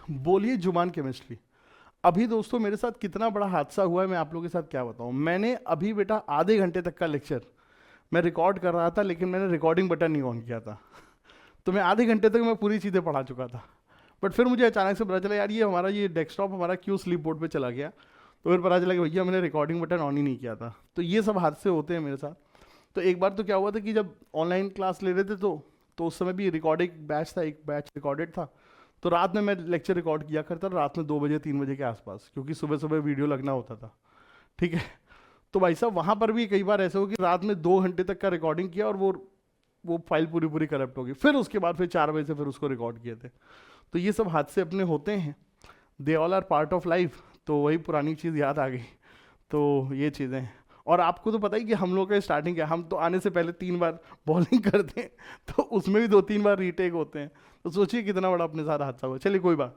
बोलिए जुबान केमिस्ट्री। अभी दोस्तों मेरे साथ कितना बड़ा हादसा हुआ है मैं आप लोगों के साथ क्या बताऊं। मैंने अभी बेटा आधे घंटे तक का लेक्चर मैं रिकॉर्ड कर रहा था, लेकिन मैंने रिकॉर्डिंग बटन नहीं ऑन किया था। तो मैं आधे घंटे तक मैं पूरी चीज़ें पढ़ा चुका था। बट फिर मुझे अचानक से पता चला यार ये डेस्कटॉप हमारा क्यों स्लीप बोर्ड पे चला गया। तो फिर पता चला कि भैया मैंने रिकॉर्डिंग बटन ऑन ही नहीं किया था। तो ये सब हादसे होते हैं मेरे साथ। तो एक बार तो क्या हुआ था कि जब ऑनलाइन क्लास ले रहे थे तो उस समय भी रिकॉर्डिंग बैच था, एक बैच रिकॉर्डेड था। तो रात में मैं लेक्चर रिकॉर्ड किया करता था, रात में 2 बजे 3 बजे के आसपास, क्योंकि सुबह सुबह वीडियो लगना होता था। ठीक है। तो भाई साहब वहाँ पर भी कई बार ऐसा हो कि रात में 2 घंटे तक का रिकॉर्डिंग किया और वो फाइल पूरी पूरी करप्ट हो गई। फिर उसके बाद फिर 4 बजे से फिर उसको रिकॉर्ड किए थे। तो ये सब हादसे अपने होते हैं। They all are part of life. तो वही पुरानी चीज़ याद आ गई। तो ये चीज़ें हैं। और आपको तो पता ही कि हम लोग का स्टार्टिंग है, हम तो आने से पहले 3 बार बॉलिंग करते हैं। तो उसमें भी 2-3 बार रीटेक होते हैं। तो सोचिए कितना बड़ा अपने साथ हादसा हुआ। चलिए कोई बात,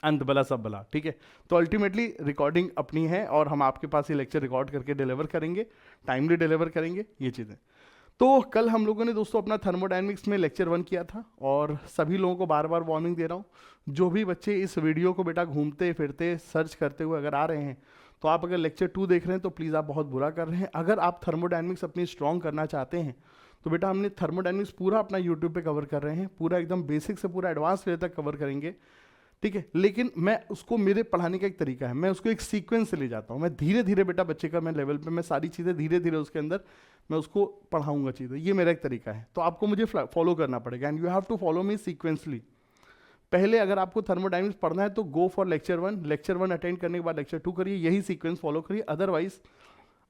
अंत भला सब भला। ठीक है। तो अल्टीमेटली रिकॉर्डिंग अपनी है और हम आपके पास ये लेक्चर रिकॉर्ड करके डिलीवर करेंगे, टाइमली डिलीवर करेंगे ये चीज़ें। तो कल हम लोगों ने दोस्तों अपना थर्मोडायनेमिक्स में लेक्चर 1 किया था और सभी लोगों को बार बार वार्निंग दे रहा हूँ, जो भी बच्चे इस वीडियो को बेटा घूमते फिरते सर्च करते हुए अगर आ रहे हैं, तो आप अगर लेक्चर 2 देख रहे हैं तो प्लीज़ आप बहुत बुरा कर रहे हैं। अगर आप थर्मोडायनेमिक्स अपनी स्ट्रॉन्ग करना चाहते हैं तो बेटा हमने थर्मोडायनेमिक्स पूरा अपना यूट्यूब पे कवर कर रहे हैं, पूरा एकदम बेसिक से पूरा एडवांस लेवल तक कवर करेंगे। ठीक है। लेकिन मैं उसको, मेरे पढ़ाने का एक तरीका है, मैं उसको एक सीक्वेंस से ले जाता हूँ। मैं धीरे धीरे बेटा बच्चे का मैं लेवल पे मैं सारी चीज़ें धीरे धीरे उसके अंदर मैं उसको पढ़ाऊंगा चीज़ें। ये मेरा एक तरीका है। तो आपको मुझे फॉलो करना पड़ेगा and you have to follow me sequentially. पहले अगर आपको थर्मोडायनेमिक्स पढ़ना है तो go for lecture 1, lecture 1 attend करने के बाद लेक्चर 2 करिए, यही सीक्वेंस फॉलो करिए। अदरवाइज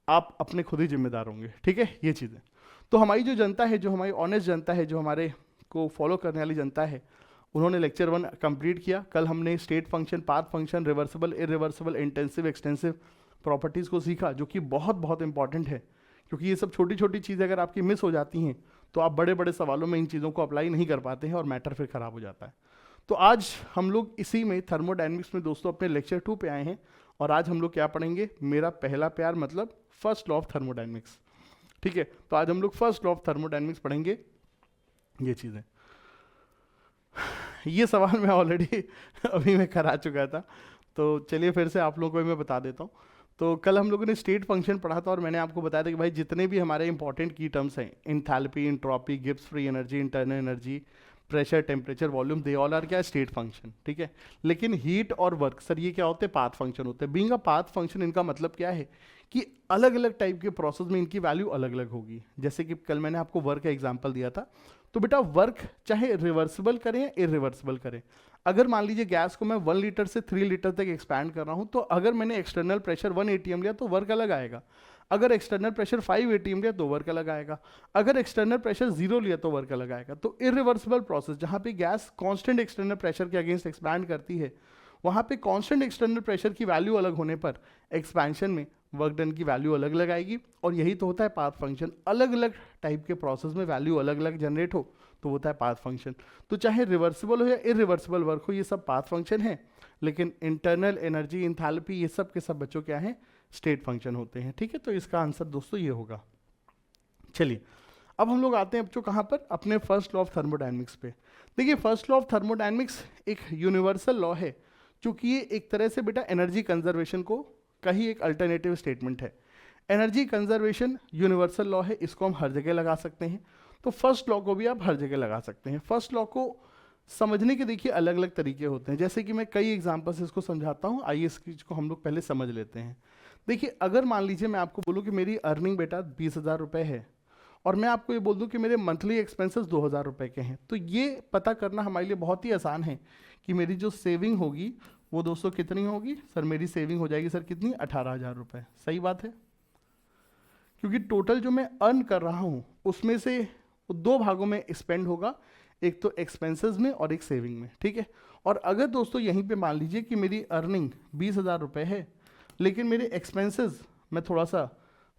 आप अपने खुद ही जिम्मेदार होंगे। ठीक है। ये चीज़ें तो हमारी जो जनता है, जो हमारी ऑनेस्ट जनता है, जो हमारे को फॉलो करने वाली जनता है, उन्होंने लेक्चर 1 कंप्लीट किया। कल हमने state function, path function, reversible, irreversible, intensive, extensive properties को सीखा, जो कि बहुत बहुत इंपॉर्टेंट है। क्योंकि ये सब छोटी छोटी चीज़ें अगर आपकी मिस हो जाती हैं तो आप बड़े बड़े सवालों में इन चीज़ों को अप्लाई नहीं कर पाते हैं और मैटर फिर ख़राब हो जाता है। तो आज हम लोग इसी में थर्मोडायनेमिक्स में दोस्तों अपने लेक्चर 2 पे आए हैं और आज हम लोग क्या पढ़ेंगे, मेरा पहला प्यार मतलब फर्स्ट लॉ ऑफ थर्मोडायनेमिक्स। ठीक है। तो आज हम लोग फर्स्ट लॉ ऑफ थर्मोडायनेमिक्स पढ़ेंगे। ये चीज़ें, ये सवाल मैं ऑलरेडी अभी मैं करा चुका था, तो चलिए फिर से आप लोगों को मैं बता देता हूँ। तो कल हम लोगों ने स्टेट फंक्शन पढ़ा था और मैंने आपको बताया था कि भाई जितने भी हमारे इंपॉर्टेंट की टर्म्स हैं, enthalpy, entropy, Gibbs free energy, internal energy, pressure, temperature, volume, they all are क्या, स्टेट फंक्शन। ठीक है। लेकिन हीट और वर्क सर ये क्या होते हैं, पाथ फंक्शन होते हैं। बीइंग अ पाथ फंक्शन इनका मतलब क्या है कि अलग अलग टाइप के प्रोसेस में इनकी वैल्यू अलग अलग होगी। जैसे कि कल मैंने आपको वर्क का एग्जांपल दिया था। तो बेटा वर्क चाहे रिवर्सिबल करें या इरिवर्सिबल करें, अगर मान लीजिए गैस को मैं 1 लीटर से 3 लीटर तक एक्सपैंड कर रहा हूं, तो अगर मैंने एक्सटर्नल प्रेशर 1 एटीएम लिया तो वर्क अलग आएगा। अगर एक्सटर्नल प्रेशर 5 एटीएम लिया तो वर्क अलग आएगा। अगर एक्सटर्नल प्रेशर 0 लिया तो वर्क अलग आएगा। तो इरिवर्सिबल प्रोसेस जहां पे गैस कांस्टेंट एक्सटर्नल प्रेशर के अगेंस्ट एक्सपैंड करती है, वहां पे कांस्टेंट एक्सटर्नल प्रेशर की वैल्यू अलग होने पर एक्सपेंशन में वर्क डन की वैल्यू अलग अलग आएगी। और यही तो होता है पाथ फंक्शन, अलग अलग टाइप के प्रोसेस में वैल्यू अलग अलग जनरेट हो तो होता है पाथ फंक्शन। तो चाहे रिवर्सिबल हो या इरिवर्सिबल वर्क हो, ये सब पाथ फंक्शन है। लेकिन इंटरनल एनर्जी, इंथैल्पी, ये सब के सब बच्चों क्या है, स्टेट फंक्शन होते हैं। ठीक है। तो इसका आंसर दोस्तों ये होगा। चलिए अब हम लोग आते हैं बच्चों कहाँ पर, अपने फर्स्ट लॉ ऑफ थर्मोडायनेमिक्स पे। देखिए फर्स्ट लॉ ऑफ थर्मोडायनेमिक्स एक यूनिवर्सल लॉ है, क्योंकि ये एक तरह से बेटा एनर्जी कंजर्वेशन को का ही एक अल्टरनेटिव स्टेटमेंट है। एनर्जी कंजर्वेशन यूनिवर्सल लॉ है, इसको हम हर जगह लगा सकते हैं। तो फर्स्ट लॉ को भी आप हर जगह लगा सकते हैं। फर्स्ट लॉ को समझने के देखिए अलग अलग तरीके होते हैं, जैसे कि मैं कई एग्जांपल से इसको समझाता हूँ। आइए इस चीज़ को हम लोग पहले समझ लेते हैं। देखिए अगर मान लीजिए मैं आपको बोलूँ कि मेरी अर्निंग बेटा 20,000 रुपये है और मैं आपको ये बोल दूं कि मेरे मंथली एक्सपेंसेस 2,000 रुपये के हैं, तो ये पता करना हमारे लिए बहुत ही आसान है कि मेरी जो सेविंग होगी वो दोस्तों कितनी होगी। सर मेरी सेविंग हो जाएगी सर कितनी, 18,000 रुपये। सही बात है, क्योंकि टोटल जो मैं अर्न कर रहा हूँ उसमें से वो 2 भागों में स्पेंड होगा, एक तो एक्सपेंसेस में और एक सेविंग में। ठीक है। और अगर दोस्तों यहीं पे मान लीजिए कि मेरी अर्निंग 20,000 रुपये है, लेकिन मेरे एक्सपेंसेस मैं थोड़ा सा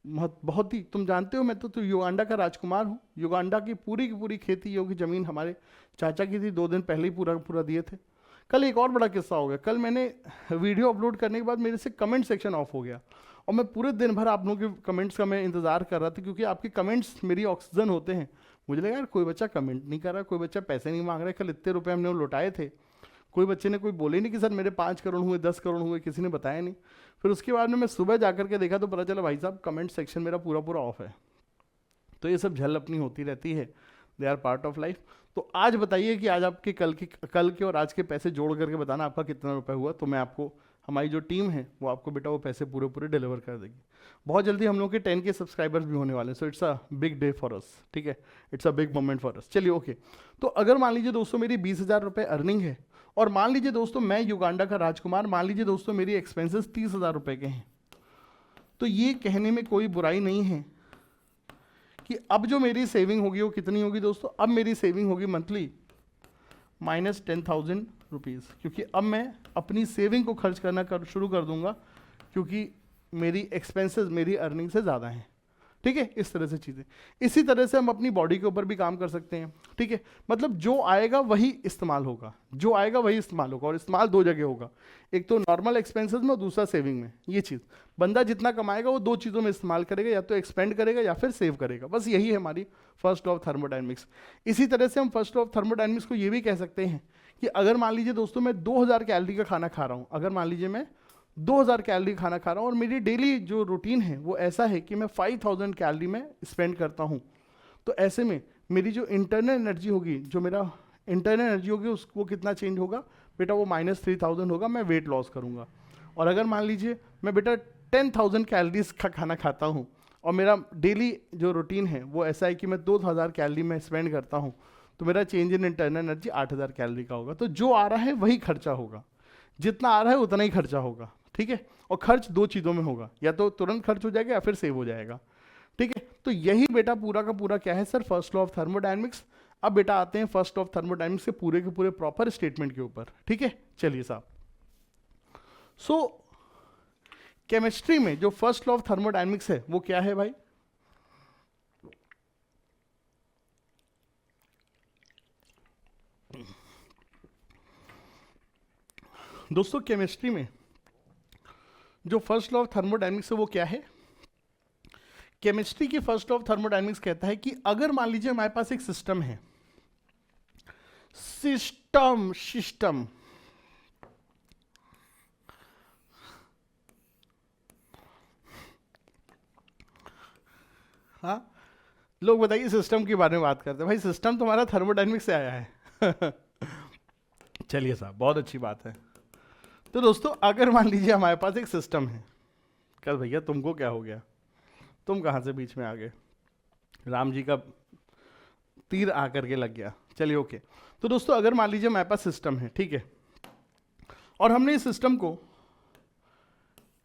बहुत ही, तुम जानते हो मैं तो युगांडा का राजकुमार हूँ। युगांडा की पूरी खेती योग्य ज़मीन हमारे चाचा की थी, 2 दिन पहले ही पूरा पूरा दिए थे। कल एक और बड़ा किस्सा हो गया। कल मैंने वीडियो अपलोड करने के बाद मेरे से कमेंट सेक्शन ऑफ हो गया और मैं पूरे दिन भर आप लोगों के कमेंट्स का मैं इंतज़ार कर रहा था, क्योंकि आपके कमेंट्स मेरी ऑक्सीजन होते हैं। मुझे लगा यार कोई बच्चा कमेंट नहीं कर रहा, कोई बच्चा पैसे नहीं मांग रहा है। कल इतने रुपये हमने लौटाए थे, कोई बच्चे ने कोई बोले नहीं कि सर मेरे 5 करोड़ हुए, 10 करोड़ हुए, किसी ने बताया नहीं। फिर उसके बाद में मैं सुबह जाकर के देखा तो पता चला भाई साहब कमेंट सेक्शन मेरा पूरा पूरा ऑफ है। तो ये सब झल अपनी होती रहती है, they are part of life. तो आज बताइए कि आज आपके कल के और आज के पैसे जोड़ करके बताना आपका कितना रुपए हुआ, तो मैं आपको, हमारी जो टीम है वो आपको बेटा वो पैसे पूरे पूरे डिलीवर कर देगी। बहुत जल्दी हम लोग के 10K सब्सक्राइबर्स भी होने वाले हैं, so it's a big day for us, ठीक है, it's a big moment for us. चलिए ओके, तो अगर मान लीजिए दोस्तों मेरी 20,000 रुपये अर्निंग है, और मान लीजिए दोस्तों मैं युगांडा का राजकुमार, मान लीजिए दोस्तों मेरी एक्सपेंसेस 30,000 रुपये के हैं, तो ये कहने में कोई बुराई नहीं है कि अब जो मेरी सेविंग होगी वो कितनी होगी दोस्तों, अब मेरी सेविंग होगी मंथली -10,000 रुपीज़, क्योंकि अब मैं अपनी सेविंग को खर्च करना शुरू कर दूंगा, क्योंकि मेरी एक्सपेंसेस मेरी अर्निंग से ज़्यादा हैं, ठीक है। इस तरह से चीज़ें, इसी तरह से हम अपनी बॉडी के ऊपर भी काम कर सकते हैं, ठीक है। मतलब जो आएगा वही इस्तेमाल होगा, जो आएगा वही इस्तेमाल होगा, और इस्तेमाल दो जगह होगा, एक तो नॉर्मल एक्सपेंसेस में और दूसरा सेविंग में। ये चीज़ बंदा जितना कमाएगा वो दो चीज़ों में इस्तेमाल करेगा, या तो एक्सपेंड करेगा या फिर सेव करेगा, बस यही है हमारी फर्स्ट लॉ ऑफ थर्मोडायनेमिक्स। इसी तरह से हम फर्स्ट लॉ ऑफ थर्मोडायनेमिक्स को ये भी कह सकते हैं कि अगर मान लीजिए दोस्तों मैं 2000 कैलोरी का खाना खा रहा हूँ, अगर मान लीजिए मैं 2000 कैलोरी खाना खा रहा हूँ और मेरी डेली जो रूटीन है वो ऐसा है कि मैं 5000 कैलोरी में स्पेंड करता हूँ, तो ऐसे में मेरी जो इंटरनल एनर्जी होगी, जो मेरा इंटरनल एनर्जी होगी उसको कितना चेंज होगा बेटा, वो -3000 होगा, मैं वेट लॉस करूँगा। और अगर मान लीजिए मैं बेटा 10,000 कैलोरीज का खाना खाता हूँ और मेरा डेली जो रूटीन है वो ऐसा है कि मैं 2000 कैलोरी में स्पेंड करता हूँ, तो मेरा change in internal energy 8000 calorie का होगा। तो जो आ रहा है वही खर्चा होगा, जितना आ रहा है उतना ही खर्चा होगा, ठीक है। और खर्च दो चीज़ों में होगा, या तो तुरंत खर्च हो जाएगा या फिर सेव हो जाएगा, ठीक है। तो यही बेटा पूरा का पूरा क्या है sir, first law of thermodynamics. अब बेटा आते हैं फर्स्ट लॉ ऑफ थर्मोडायनेमिक्स के पूरे प्रॉपर स्टेटमेंट के ऊपर, ठीक है। चलिए साहब, सो केमिस्ट्री में जो फर्स्ट लॉ ऑफ थर्मोडायनेमिक्स है वो क्या है भाई, दोस्तों केमिस्ट्री में जो फर्स्ट लॉ ऑफ थर्मोडायनेमिक्स है वो क्या है। केमिस्ट्री की फर्स्ट लॉ ऑफ थर्मोडायनेमिक्स कहता है कि अगर मान लीजिए हमारे पास एक सिस्टम है, सिस्टम हाँ, लोग बताइए सिस्टम के बारे में बात करते हैं, भाई सिस्टम तुम्हारा थर्मोडायनेमिक्स से आया है चलिए साहब, बहुत अच्छी बात है। तो दोस्तों अगर मान लीजिए हमारे पास एक सिस्टम है, कल भैया तुमको क्या हो गया, तुम कहाँ से बीच में आ गए, राम जी का तीर आकर के लग गया। चलिए ओके, तो दोस्तों अगर मान लीजिए हमारे पास सिस्टम है, ठीक है, और हमने इस सिस्टम को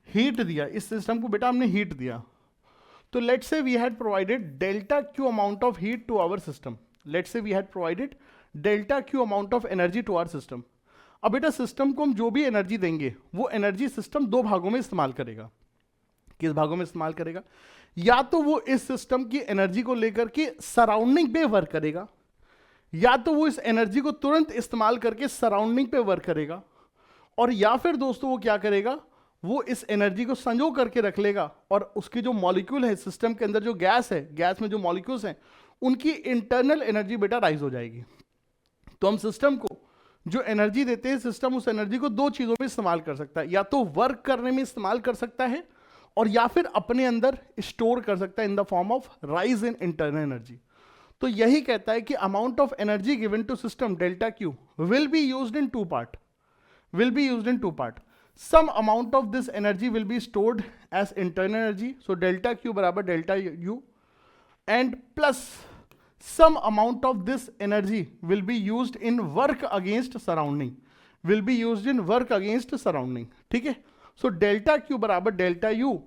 हीट दिया, इस सिस्टम को बेटा हमने हीट दिया, तो let's say we had provided delta Q amount of heat to our system, let's say we had provided delta Q amount of energy to our system. अब बेटा सिस्टम को हम जो भी एनर्जी देंगे वो एनर्जी सिस्टम दो भागों में इस्तेमाल करेगा। किस भागों में इस्तेमाल करेगा, या तो वो इस सिस्टम की एनर्जी को लेकर के सराउंडिंग पे वर्क करेगा, या तो वो इस एनर्जी को तुरंत इस्तेमाल करके सराउंडिंग पे वर्क करेगा, और या फिर दोस्तों वो क्या करेगा, वो इस एनर्जी को संजो करके रख लेगा और उसकी जो मॉलिक्यूल है सिस्टम के अंदर, जो गैस है, गैस में जो मॉलिक्यूल्स हैं उनकी इंटरनल एनर्जी बेटा राइज हो जाएगी। तो हम सिस्टम को जो एनर्जी देते हैं, सिस्टम उस एनर्जी को दो चीजों में इस्तेमाल कर सकता है, या तो वर्क करने में इस्तेमाल कर सकता है और या फिर अपने अंदर स्टोर कर सकता है in the form of rise in internal energy. तो यही कहता है कि amount of energy given to system delta Q will be used in two part, will be used in two part. Some amount of this energy will be stored as internal energy, so delta Q बराबर delta U, and plus some amount of this energy will be used in work against surrounding, will be used in work against surrounding, ठीक है। so delta Q बराबर delta U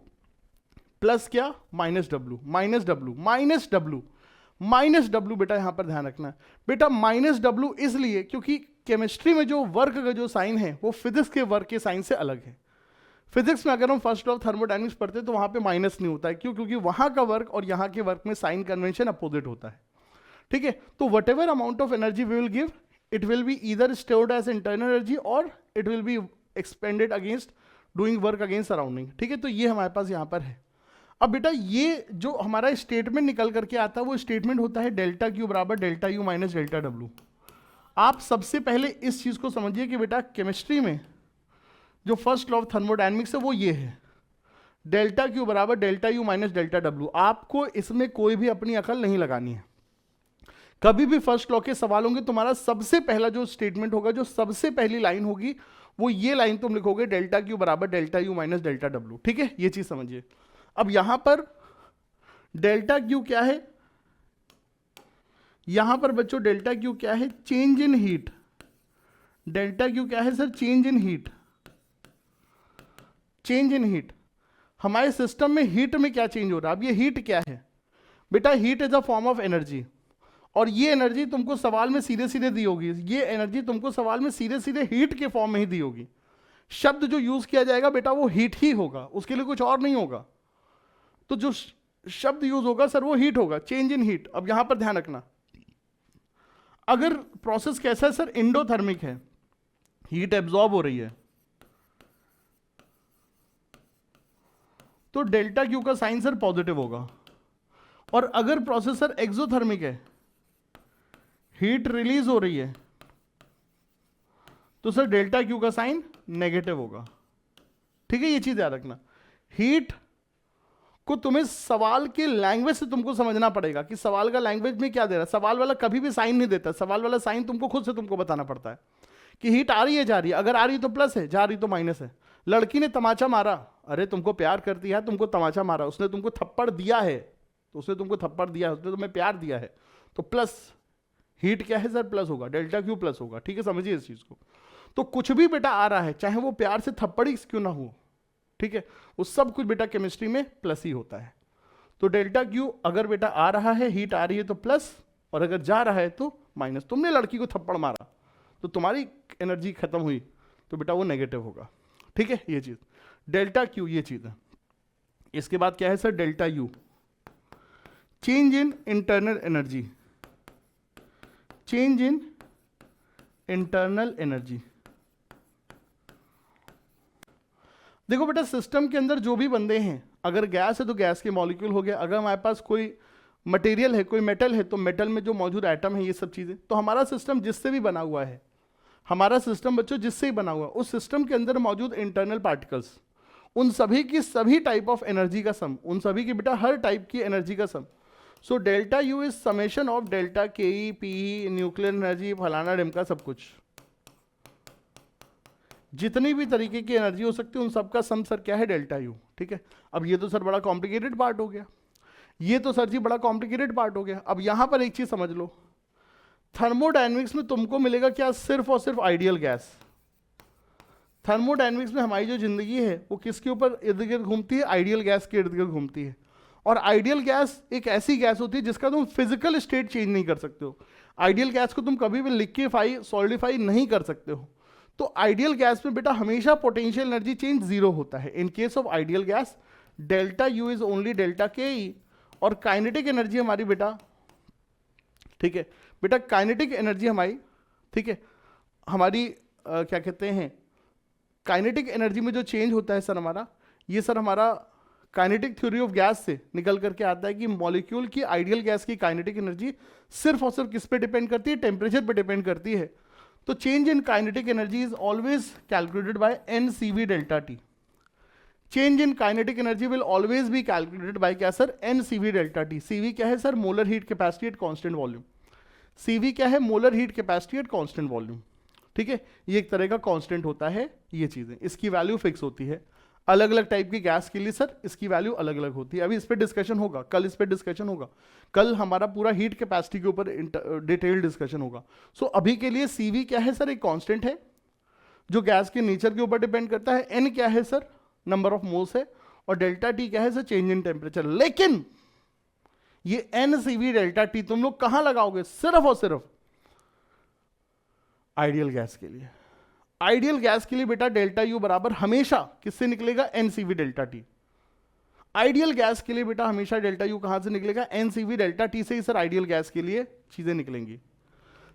plus क्या, minus W, minus W, minus W, minus W बेटा यहां पर ध्यान रखना है बेटा, माइनस डब्ल्यू इसलिए क्योंकि केमिस्ट्री में जो वर्क का जो साइन है वो फिजिक्स के वर्क के साइन से अलग है। फिजिक्स में अगर हम फर्स्ट लॉ ऑफ थर्मोडायनेमिक्स पढ़ते हैं तो वहां पे माइनस नहीं होता है, क्यों, क्योंकि वहां का वर्क और यहाँ के वर्क में साइन कन्वेंशन अपोजिट होता है, ठीक है। तो whatever amount of energy we will give, it will be either stored as internal energy और it will be expended against doing work against surrounding, ठीक है। तो ये हमारे पास यहाँ पर है। अब बेटा ये जो हमारा स्टेटमेंट निकल करके आता है वो स्टेटमेंट होता है डेल्टा क्यू बराबर delta U minus delta W. आप सबसे पहले इस चीज को समझिए कि बेटा केमिस्ट्री में जो फर्स्ट लॉ ऑफ थर्मोडायनेमिक्स है वो ये है, डेल्टा क्यू बराबर delta U minus delta W. आपको इसमें कोई भी अपनी अकल नहीं लगानी है। कभी भी फर्स्ट लॉ के सवाल होंगे, तुम्हारा सबसे पहला जो स्टेटमेंट होगा, जो सबसे पहली लाइन होगी, वो ये लाइन तुम लिखोगे, डेल्टा क्यू बराबर delta U minus delta W. ठीक है, ये चीज समझिए। अब यहां पर डेल्टा क्यू क्या है, यहां पर बच्चों डेल्टा क्यू क्या है, change in heat. Delta Q क्या है sir, change in heat. Change in heat, हमारे सिस्टम में हीट में क्या चेंज हो रहा है। अब ये हीट क्या है बेटा, heat is a form of energy, और ये एनर्जी तुमको सवाल में सीधे सीधे दी होगी। ये एनर्जी तुमको सवाल में सीधे सीधे हीट के फॉर्म में ही दी होगी। शब्द जो यूज किया जाएगा बेटा वो हीट ही होगा, उसके लिए कुछ और नहीं होगा। तो जो शब्द यूज होगा सर वो हीट होगा, चेंज इन हीट। अब यहां पर ध्यान रखना, अगर प्रोसेस कैसा है सर, एंडोथर्मिक है, हीट एब्जॉर्ब हो रही है, तो डेल्टा क्यू का साइन सर पॉजिटिव होगा। और अगर प्रोसेसर एक्सोथर्मिक है, हीट रिलीज हो रही है, तो सर डेल्टा क्यू का साइन नेगेटिव होगा। ठीक है, ये चीज याद रखना। हीट को तुम्हें सवाल के लैंग्वेज से तुमको समझना पड़ेगा कि सवाल का लैंग्वेज में क्या दे रहा है। सवाल वाला कभी भी साइन नहीं देता, सवाल वाला साइन तुमको खुद से तुमको बताना पड़ता है कि हीट आ रही है जा रही है, अगर आ रही तो प्लस है, जा रही तो माइनस है। लड़की ने तमाचा मारा, अरे तुमको प्यार करती है, तुमको तमाचा मारा, उसने तुमको थप्पड़ दिया है, तो उसने तुमको थप्पड़ दिया है, उसने तुम्हें प्यार दिया है, तो प्लस हीट क्या है सर, प्लस होगा, डेल्टा क्यू प्लस होगा। ठीक है, समझिए इस चीज को। तो कुछ भी बेटा आ रहा है, चाहे वो प्यार से थप्पड़ ही क्यों ना हो, ठीक है, वो सब कुछ बेटा केमिस्ट्री में प्लस ही होता है। तो डेल्टा क्यू अगर बेटा आ रहा है, हीट आ रही है तो प्लस, और अगर जा रहा है तो माइनस। तुमने लड़की को थप्पड़ मारा तो तुम्हारी एनर्जी खत्म हुई, तो बेटा वो नेगेटिव होगा। ठीक है, ये चीज डेल्टा क्यू, ये चीज है। इसके बाद क्या है sir, delta you, change in internal energy. Change in internal energy, देखो बेटा सिस्टम के अंदर जो भी बंदे हैं, अगर गैस है तो गैस के मॉलिक्यूल हो गया, अगर हमारे पास कोई मटेरियल है, कोई मेटल है, तो मेटल में जो मौजूद एटम है, ये सब चीजें। तो हमारा सिस्टम जिससे भी बना हुआ है, हमारा सिस्टम बच्चों जिससे ही बना हुआ है, उस सिस्टम के अंदर मौजूद इंटरनल पार्टिकल्स, उन सभी की सभी टाइप ऑफ एनर्जी का सम, उन सभी की बेटा हर टाइप की एनर्जी का sum. So delta U is summation of delta K E, P E, nuclear energy, फलाना ढिमका, सब कुछ, जितनी भी तरीके की एनर्जी हो सकती है उन सबका सम सर क्या है, डेल्टा यू। ठीक है, अब ये तो सर बड़ा कॉम्प्लिकेटेड पार्ट हो गया, ये तो सर जी बड़ा कॉम्प्लिकेटेड पार्ट हो गया। अब यहां पर एक चीज समझ लो, थर्मोडायनेमिक्स में तुमको मिलेगा क्या, सिर्फ और सिर्फ आइडियल गैस। थर्मोडायनेमिक्स में हमारी जो जिंदगी है वो किसके ऊपर इर्द गिर्द घूमती है, आइडियल गैस के इर्द गिर्द घूमती है। और आइडियल गैस एक ऐसी गैस होती है जिसका तुम फिजिकल स्टेट चेंज नहीं कर सकते हो। आइडियल गैस को तुम कभी भी लिक्विफाई सॉलिडिफाई नहीं कर सकते हो। तो आइडियल गैस में बेटा हमेशा पोटेंशियल एनर्जी चेंज जीरो होता है। इन case of ideal gas delta U is only delta K ई। और काइनेटिक एनर्जी हमारी बेटा, ठीक है बेटा, काइनेटिक एनर्जी हमारी, ठीक है, हमारी क्या कहते हैं, काइनेटिक एनर्जी में जो चेंज होता है सर हमारा, ये सर हमारा काइनेटिक थ्योरी ऑफ गैस से निकल करके आता है कि मॉलिक्यूल की, आइडियल गैस की काइनेटिक एनर्जी सिर्फ और सिर्फ किस पे डिपेंड करती है, टेम्परेचर पे डिपेंड करती है। तो change in kinetic energy is always calculated by NCV delta T. Change in kinetic energy will always be calculated by क्या sir, NCV delta T. CV क्या है sir, molar heat capacity at constant volume. CV क्या है, molar heat capacity at constant volume. ठीक है, ये एक तरह का कांस्टेंट होता है, ये चीजें, इसकी वैल्यू फिक्स होती है। अलग अलग टाइप की गैस के लिए सर इसकी वैल्यू अलग अलग होती है। अभी इस पर डिस्कशन होगा, कल इस पर डिस्कशन होगा, कल हमारा पूरा हीट कैपेसिटी के ऊपर डिटेल डिस्कशन होगा। सो अभी के लिए CV क्या है सर, एक कांस्टेंट है जो गैस के नेचर के ऊपर डिपेंड करता है। N क्या है सर, नंबर ऑफ मोल्स है, और डेल्टा T क्या है सर, चेंज इन टेम्परेचर। लेकिन ये NCV डेल्टा T तुम लोग कहां लगाओगे, सिर्फ और सिर्फ आइडियल गैस के लिए। आइडियल गैस के लिए बेटा डेल्टा यू बराबर हमेशा किससे निकलेगा, NCV delta T. Ideal gas के लिए बेटा हमेशा डेल्टा यू कहां से निकलेगा, NCV डेल्टा टी से ही सर आइडियल गैस के लिए चीजें निकलेंगी।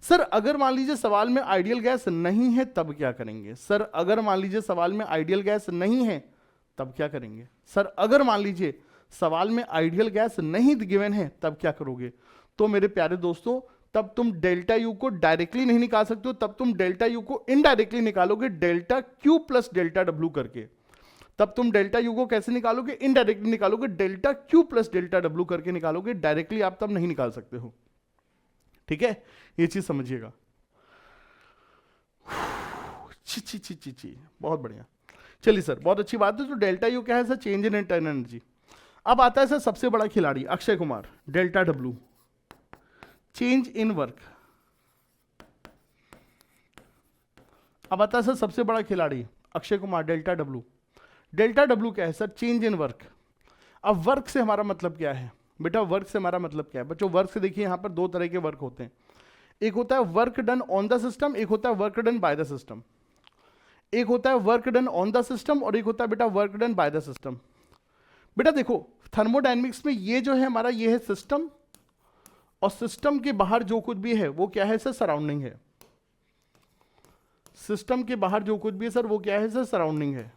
सर अगर मान लीजिए सवाल में आइडियल गैस नहीं है तब क्या करेंगे, सर अगर मान लीजिए सवाल में आइडियल गैस नहीं है तब क्या करेंगे, सर अगर मान लीजिए सवाल में आइडियल गैस नहीं गिवन है तब क्या करोगे। तो मेरे प्यारे दोस्तों तब तुम डेल्टा यू को डायरेक्टली नहीं निकाल सकते हो, तब तुम डेल्टा यू को इनडायरेक्टली निकालोगे delta Q plus delta W करके। तब तुम डेल्टा यू को कैसे निकालोगे? इनडायरेक्टली निकालोगे, delta Q plus delta W करके निकालोगे, डायरेक्टली आप तब नहीं निकाल सकते हो। ठीक है, ये चीज समझिएगा। ची ची ची ची ची, बहुत बढ़िया। चलिए सर, बहुत अच्छी बात है। तो डेल्टा यू क्या है sir? Change in internal energy. अब आता है सर सबसे बड़ा खिलाड़ी Akshay Kumar, delta W, change in work. अब आता है सर सबसे बड़ा खिलाड़ी Akshay Kumar, delta W. Delta W क्या है सर? Change in work. अब वर्क से हमारा मतलब क्या है बेटा? वर्क से हमारा मतलब क्या है बच्चों? वर्क से देखिए यहां पर दो तरह के वर्क होते हैं, एक होता है work done on the system, एक होता है work done by the system. एक होता है work done on the system और एक होता है बेटा work done by the system. बेटा देखो थर्मोडायनेमिक्स में ये जो है हमारा, ये है सिस्टम, और सिस्टम के बाहर जो कुछ भी है वो क्या है सर? सराउंडिंग है। सिस्टम के बाहर जो कुछ भी है सर वो क्या है सर? सराउंडिंग है।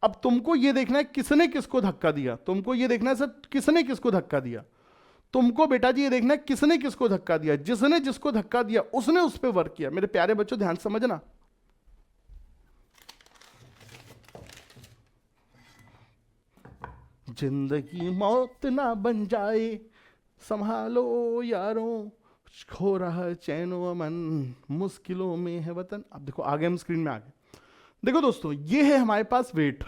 अब तुमको ये देखना है किसने किसको धक्का दिया, तुमको ये देखना है सर किसने किसको धक्का दिया। तुमको बेटा जी ये देखना है किसने किसको धक्का दिया। जिसने जिसको धक्का दिया उसने उस पर वर्क किया। मेरे प्यारे बच्चों ध्यान समझना, जिंदगी मौत ना बन जाए, संभालो यारों, खो रहा है चैनो अमन, मुश्किलों में है वतन। अब देखो आगे हम स्क्रीन में आ गए। देखो दोस्तों ये है हमारे पास वेट,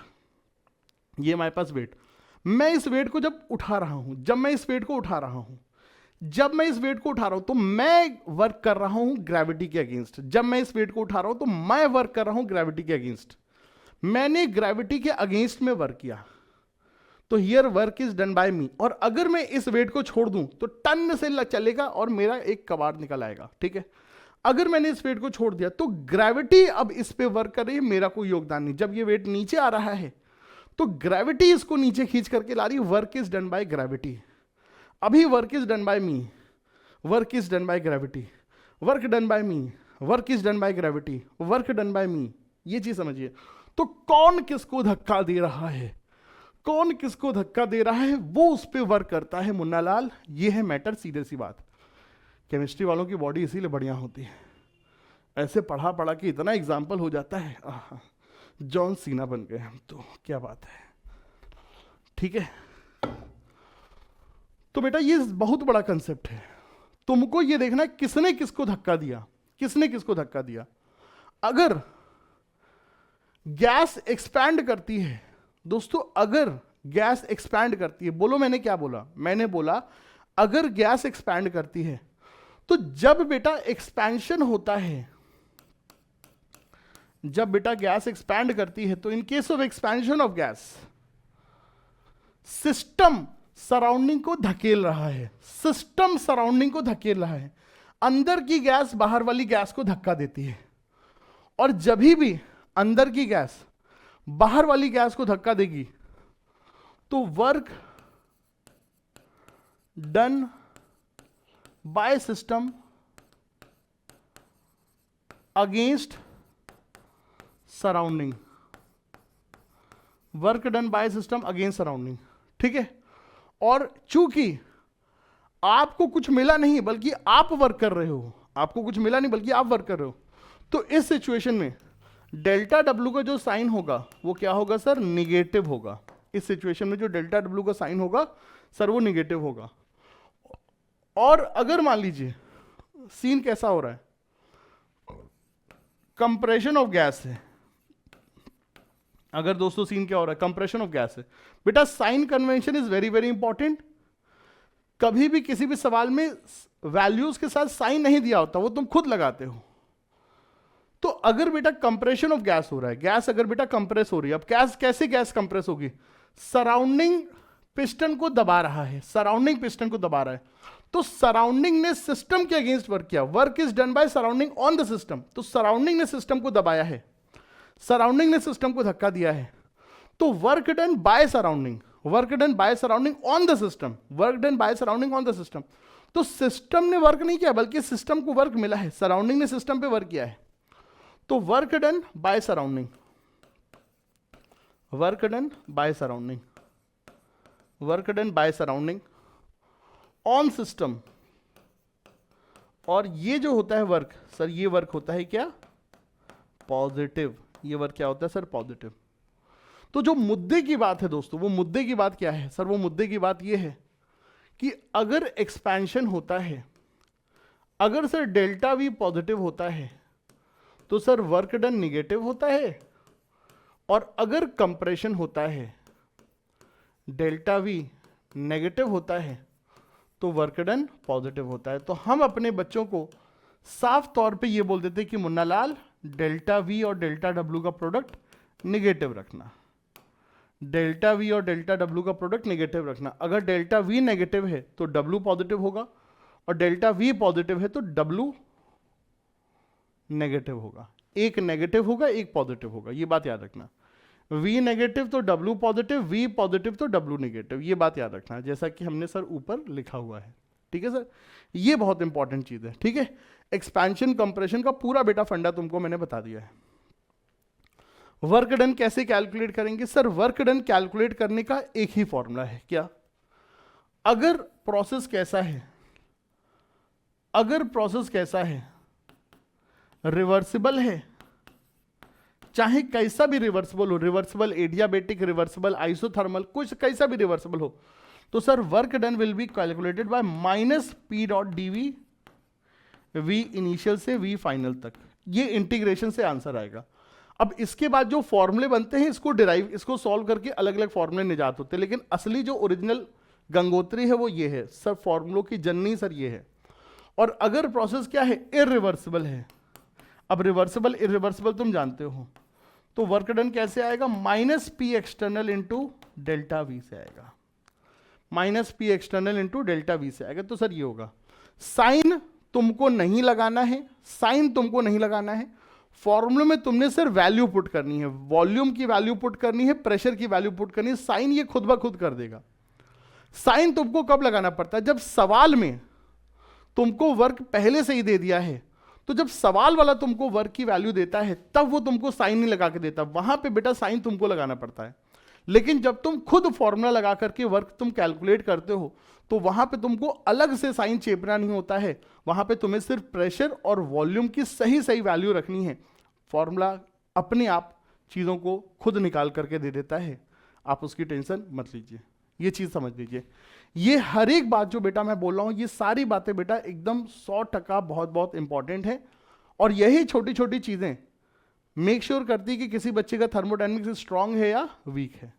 ये हमारे पास वेट। मैं इस वेट को जब उठा रहा हूं, जब मैं इस वेट को उठा रहा हूं, जब मैं इस वेट को उठा रहा हूं तो मैं वर्क कर रहा हूं ग्रेविटी के अगेंस्ट। जब मैं इस वेट को उठा रहा हूं तो मैं वर्क कर रहा हूं ग्रेविटी के अगेंस्ट। मैंने ग्रेविटी के अगेंस्ट में वर्क किया, तो here work is done by me. और अगर मैं इस वेट को छोड़ दूं तो टन से चलेगा और मेरा एक कबाड़ निकल आएगा। ठीक है, अगर मैंने इस वेट को छोड़ दिया तो ग्रेविटी अब इस पे वर्क कर रही है, मेरा कोई योगदान नहीं। जब ये वेट नीचे आ रहा है तो ग्रेविटी इसको नीचे खींच करके ला रही है, work is done by gravity. अभी work is done by me, work is done by gravity, work done by me, work is done by gravity, work done by me. ये चीज समझिए। तो कौन किसको धक्का दे रहा है, कौन किसको धक्का दे रहा है, वो उस पर वर्क करता है मुन्ना लाल। ये है मैटर, सीधे सी बात। केमिस्ट्री वालों की बॉडी इसीलिए बढ़िया होती है, ऐसे पढ़ा पढ़ा के इतना एग्जाम्पल हो जाता है। जॉन सीना बन गए हम तो, क्या बात है। ठीक है, तो बेटा ये बहुत बड़ा कंसेप्ट है। तुमको ये देखना है किसने किसको धक्का दिया, किसने किसको धक्का दिया। अगर गैस एक्सपैंड करती है दोस्तों, अगर गैस एक्सपैंड करती है, बोलो मैंने क्या बोला? मैंने बोला अगर गैस एक्सपैंड करती है तो जब बेटा एक्सपेंशन होता है, जब बेटा गैस एक्सपैंड करती है तो इन case of expansion of gas, system surrounding को धकेल रहा है, सिस्टम सराउंडिंग को धकेल रहा है। अंदर की गैस बाहर वाली गैस को धक्का देती है, और जब भी अंदर की गैस बाहर वाली गैस को धक्का देगी तो work done by system against surrounding, work done by system against surrounding. ठीक है, और चूंकि आपको कुछ मिला नहीं बल्कि आप वर्क कर रहे हो, आपको कुछ मिला नहीं बल्कि आप वर्क कर रहे हो, तो इस सिचुएशन में डेल्टा डब्ल्यू का जो साइन होगा वो क्या होगा सर? निगेटिव होगा। इस सिचुएशन में जो डेल्टा डब्ल्यू का साइन होगा सर वो निगेटिव होगा। और अगर मान लीजिए सीन कैसा हो रहा है, कंप्रेशन ऑफ गैस है, अगर दोस्तों सीन क्या हो रहा है? कंप्रेशन ऑफ गैस है। बेटा sign convention is very very important. कभी भी किसी भी सवाल में वैल्यूज के साथ साइन नहीं दिया होता, वो तुम खुद लगाते हो। तो अगर बेटा कंप्रेशन ऑफ गैस हो रहा है, गैस अगर बेटा कंप्रेस हो रही है, अब गैस कैसे गैस कंप्रेस होगी? सराउंडिंग पिस्टन को दबा रहा है, सराउंडिंग पिस्टन को दबा रहा है, तो सराउंडिंग ने सिस्टम के अगेंस्ट वर्क किया। Work is done by surrounding on the system, तो सराउंडिंग ने सिस्टम को दबाया है, सराउंडिंग ने सिस्टम को धक्का दिया है। तो work done by surrounding, work done by surrounding on the system, work done by surrounding on the system. तो सिस्टम ने वर्क नहीं किया बल्कि सिस्टम को वर्क मिला है, सराउंडिंग ने सिस्टम पे वर्क किया है। तो work done by surrounding, work done by surrounding, work done by surrounding on system और ये जो होता है वर्क सर, ये वर्क होता है क्या? पॉजिटिव। ये वर्क क्या होता है सर? पॉजिटिव। तो जो मुद्दे की बात है दोस्तों, वो मुद्दे की बात क्या है सर? वो मुद्दे की बात ये है कि अगर एक्सपेंशन होता है, अगर सर डेल्टा वी पॉजिटिव होता है तो सर वर्क डन निगेटिव होता है, और अगर कंप्रेशन होता है, डेल्टा वी नेगेटिव होता है, तो वर्क डन पॉजिटिव होता है। तो हम अपने बच्चों को साफ तौर पे ये बोल देते कि मुन्ना लाल, डेल्टा वी और डेल्टा डब्ल्यू का प्रोडक्ट निगेटिव रखना, डेल्टा वी और डेल्टा डब्ल्यू का प्रोडक्ट निगेटिव रखना। अगर डेल्टा वी नेगेटिव है तो डब्ल्यू पॉजिटिव होगा, और डेल्टा वी पॉजिटिव है तो डब्ल्यू नेगेटिव होगा। एक नेगेटिव होगा, एक पॉजिटिव होगा, ये बात याद रखना। V नेगेटिव तो W पॉजिटिव, V पॉजिटिव तो W नेगेटिव, ये बात याद रखना, जैसा कि हमने सर ऊपर लिखा हुआ है। ठीक है सर, ये बहुत इंपॉर्टेंट चीज है। ठीक है, एक्सपेंशन कंप्रेशन का पूरा बेटा फंडा तुमको मैंने बता दिया है। वर्क डन कैसे कैलकुलेट करेंगे सर? वर्क डन कैलकुलेट करने का एक ही फॉर्मूला है, क्या? अगर प्रोसेस कैसा है, अगर प्रोसेस कैसा है, रिवर्सिबल है, चाहे कैसा भी रिवर्सिबल हो, रिवर्सिबल एडियाबेटिक, रिवर्सिबल आइसोथर्मल, कुछ कैसा भी रिवर्सिबल हो, तो sir work done will be calculated by minus P dot D V, V initial से वी फाइनल तक। ये इंटीग्रेशन से आंसर आएगा। अब इसके बाद जो फॉर्मूले बनते हैं, इसको डिराइव, इसको सॉल्व करके अलग अलग फॉर्मूले निजात होते हैं, लेकिन असली जो ओरिजिनल गंगोत्री है वो ये है सर, फॉर्मूलों की जननी सर ये है। और अगर प्रोसेस क्या है? इरिवर्सिबल है। अब रिवर्सिबल इरिवर्सिबल तुम जानते हो, तो वर्क डन कैसे आएगा? Minus P external into delta we से आएगा, minus P external into delta we से आएगा। तो सर ये होगा, साइन तुमको नहीं लगाना है, साइन तुमको नहीं लगाना है, फॉर्मूले में तुमने सर वैल्यू पुट करनी है, वॉल्यूम की वैल्यू पुट करनी है, प्रेशर की वैल्यू पुट करनी है, साइन ये खुद ब खुद कर देगा। साइन तुमको कब लगाना पड़ता है? जब सवाल में तुमको वर्क पहले से ही दे दिया है, तो जब सवाल वाला तुमको वर्क की वैल्यू देता है तब वो तुमको साइन नहीं लगा के देता, वहां पे बेटा साइन तुमको लगाना पड़ता है। लेकिन जब तुम खुद फॉर्मूला लगा करके वर्क तुम कैलकुलेट करते हो, तो वहां पे तुमको अलग से साइन चेपना नहीं होता है, वहां पे तुम्हें सिर्फ प्रेशर और वॉल्यूम की सही सही वैल्यू रखनी है। फॉर्मूला अपने आप चीजों को खुद निकाल करके दे देता है, आप उसकी टेंशन मत लीजिए, ये चीज समझ लीजिए। ये हर एक बात जो बेटा मैं बोल रहा हूं, ये सारी बातें बेटा एकदम 100% बहुत बहुत इंपॉर्टेंट है, और यही छोटी छोटी चीजें मेक श्योर करती है कि किसी बच्चे का थर्मोडायनेमिक्स स्ट्रांग है या वीक है।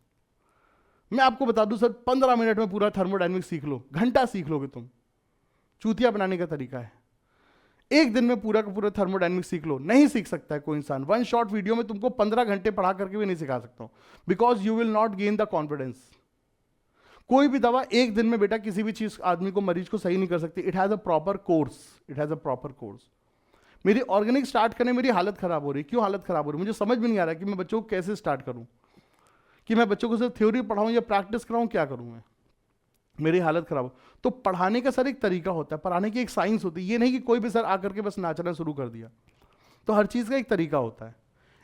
मैं आपको बता दूं सर, 15 मिनट में पूरा थर्मोडायनेमिक्स सीख लो, घंटा सीख लोगे तुम, चूतिया बनाने का तरीका है। एक दिन में पूरा का पूरा थर्मोडायनेमिक्स सीख लो, नहीं सीख सकता है कोई इंसान। वन शॉट वीडियो में तुमको 15 घंटे पढ़ा करके भी नहीं सिखा सकता हूं, because you will not gain the confidence. कोई भी दवा एक दिन में बेटा किसी भी चीज आदमी को, मरीज को सही नहीं कर सकती। It has a proper course, it has a proper course. मेरी ऑर्गेनिक स्टार्ट करने मेरी हालत खराब हो रही, क्यों हालत खराब हो रही मुझे समझ में नहीं आ रहा कि मैं बच्चों को कैसे स्टार्ट करूं, कि मैं बच्चों को सिर्फ थ्योरी पढ़ाऊं या प्रैक्टिस कराऊं, क्या करूं मैं, मेरी हालत खराब हो। तो पढ़ाने का सर एक तरीका होता है, पढ़ाने की एक साइंस होती है, ये नहीं कि कोई भी सर आकर के बस नाचना शुरू कर दिया। तो हर चीज का एक तरीका होता है।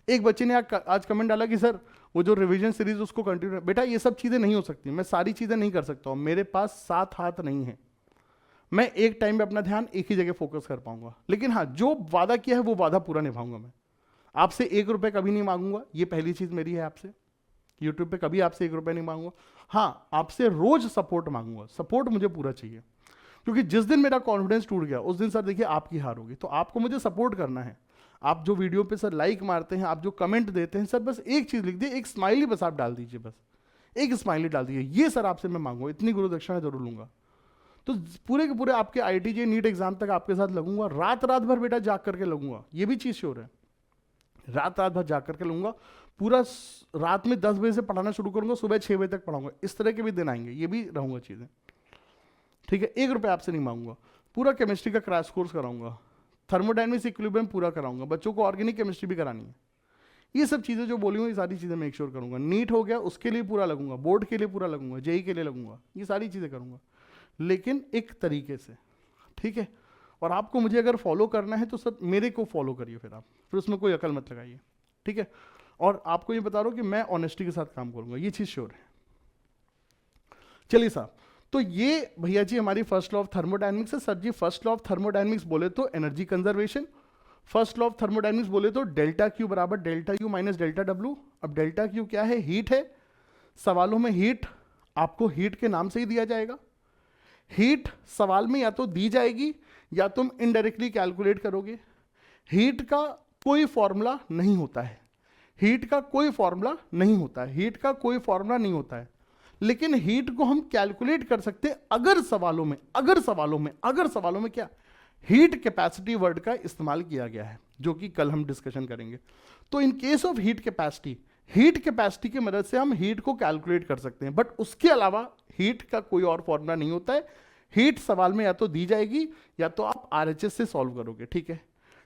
एक बच्चे ने आज कमेंट डाला कि सर वो जो रिवीजन सीरीज उसको कंटिन्यू, बेटा ये सब चीजें नहीं हो सकती, मैं सारी चीजें नहीं कर सकता हूं, मेरे पास 7 हाथ नहीं है, मैं एक टाइम में अपना ध्यान एक ही जगह फोकस कर पाऊंगा। लेकिन हाँ, जो वादा किया है वो वादा पूरा निभाऊंगा। मैं आपसे 1 रुपए कभी नहीं मांगूंगा, ये पहली चीज मेरी है आपसे। यूट्यूब पे कभी आपसे 1 रुपए नहीं मांगूंगा। हाँ, आपसे रोज सपोर्ट मांगूंगा, सपोर्ट मुझे पूरा चाहिए, क्योंकि जिस दिन मेरा कॉन्फिडेंस टूट गया उस दिन सर देखिए आपकी हार होगी। तो आपको मुझे सपोर्ट करना है। आप जो वीडियो पे सर लाइक मारते हैं, आप जो कमेंट देते हैं सर, बस एक चीज लिख दिए, एक स्माइली बस आप डाल दीजिए, बस एक स्माइली डाल दीजिए, ये सर आपसे मैं मांगूंगा, इतनी गुरु दक्षिणा जरूर लूंगा। तो पूरे के पूरे आपके IIT नीट एग्जाम तक आपके साथ लगूंगा, रात रात भर बेटा जाग करके लगूंगा, ये भी चीज श्योर है, रात रात भर जाग करके लगूंगा। पूरा रात में 10 बजे से पढ़ाना शुरू करूंगा, सुबह 6 बजे तक पढ़ाऊंगा। इस तरह के भी दिन आएंगे, ये भी रहूंगा चीजें, ठीक है। 1 रुपये आपसे नहीं मांगूंगा। पूरा केमिस्ट्री का क्रैश कोर्स कराऊंगा, थर्मोडायनेमिक्स इक्विलिब्रियम पूरा कराऊंगा, बच्चों को ऑर्गेनिक केमिस्ट्री भी करानी है। ये सब चीजें जो बोली हुई, ये सारी चीजें मेक श्योर करूंगा। नीट हो गया उसके लिए पूरा लगूंगा, बोर्ड के लिए पूरा लगूंगा, जेई के लिए लगूंगा, ये सारी चीजें करूंगा, लेकिन एक तरीके से, ठीक है। और आपको मुझे अगर फॉलो करना है तो सर मेरे को फॉलो करिए, फिर उसमें कोई अकल मत लगाइए, ठीक है। और आपको ये बता रहा हूं कि मैं ऑनेस्टी के साथ काम करूंगा, ये चीज श्योर है। चलिए साहब, तो ये भैया जी हमारी फर्स्ट लॉ ऑफ थर्मोडायनेमिक्स है। Sir ji first law of thermodynamics बोले तो energy conservation, first law of thermodynamics बोले तो डेल्टा क्यू बराबर delta U minus delta W. अब डेल्टा क्यू क्या है? हीट है। सवालों में हीट आपको हीट के नाम से ही दिया जाएगा। हीट सवाल में या तो दी जाएगी या तुम इनडायरेक्टली कैलकुलेट करोगे। हीट का कोई फॉर्मूला नहीं होता है, हीट का कोई फॉर्मूला नहीं होता है, हीट का कोई फॉर्मूला नहीं होता है। लेकिन हीट को हम कैलकुलेट कर सकते हैं अगर सवालों में, अगर सवालों में क्या हीट कैपेसिटी वर्ड का इस्तेमाल किया गया है, जो कि कल हम डिस्कशन करेंगे। तो इन case of heat capacity, heat capacity की मदद से हम हीट को कैलकुलेट कर सकते हैं, बट उसके अलावा हीट का कोई और फॉर्मूला नहीं होता है। हीट सवाल में या तो दी जाएगी या तो आप आरएचएस से सॉल्व करोगे, ठीक है।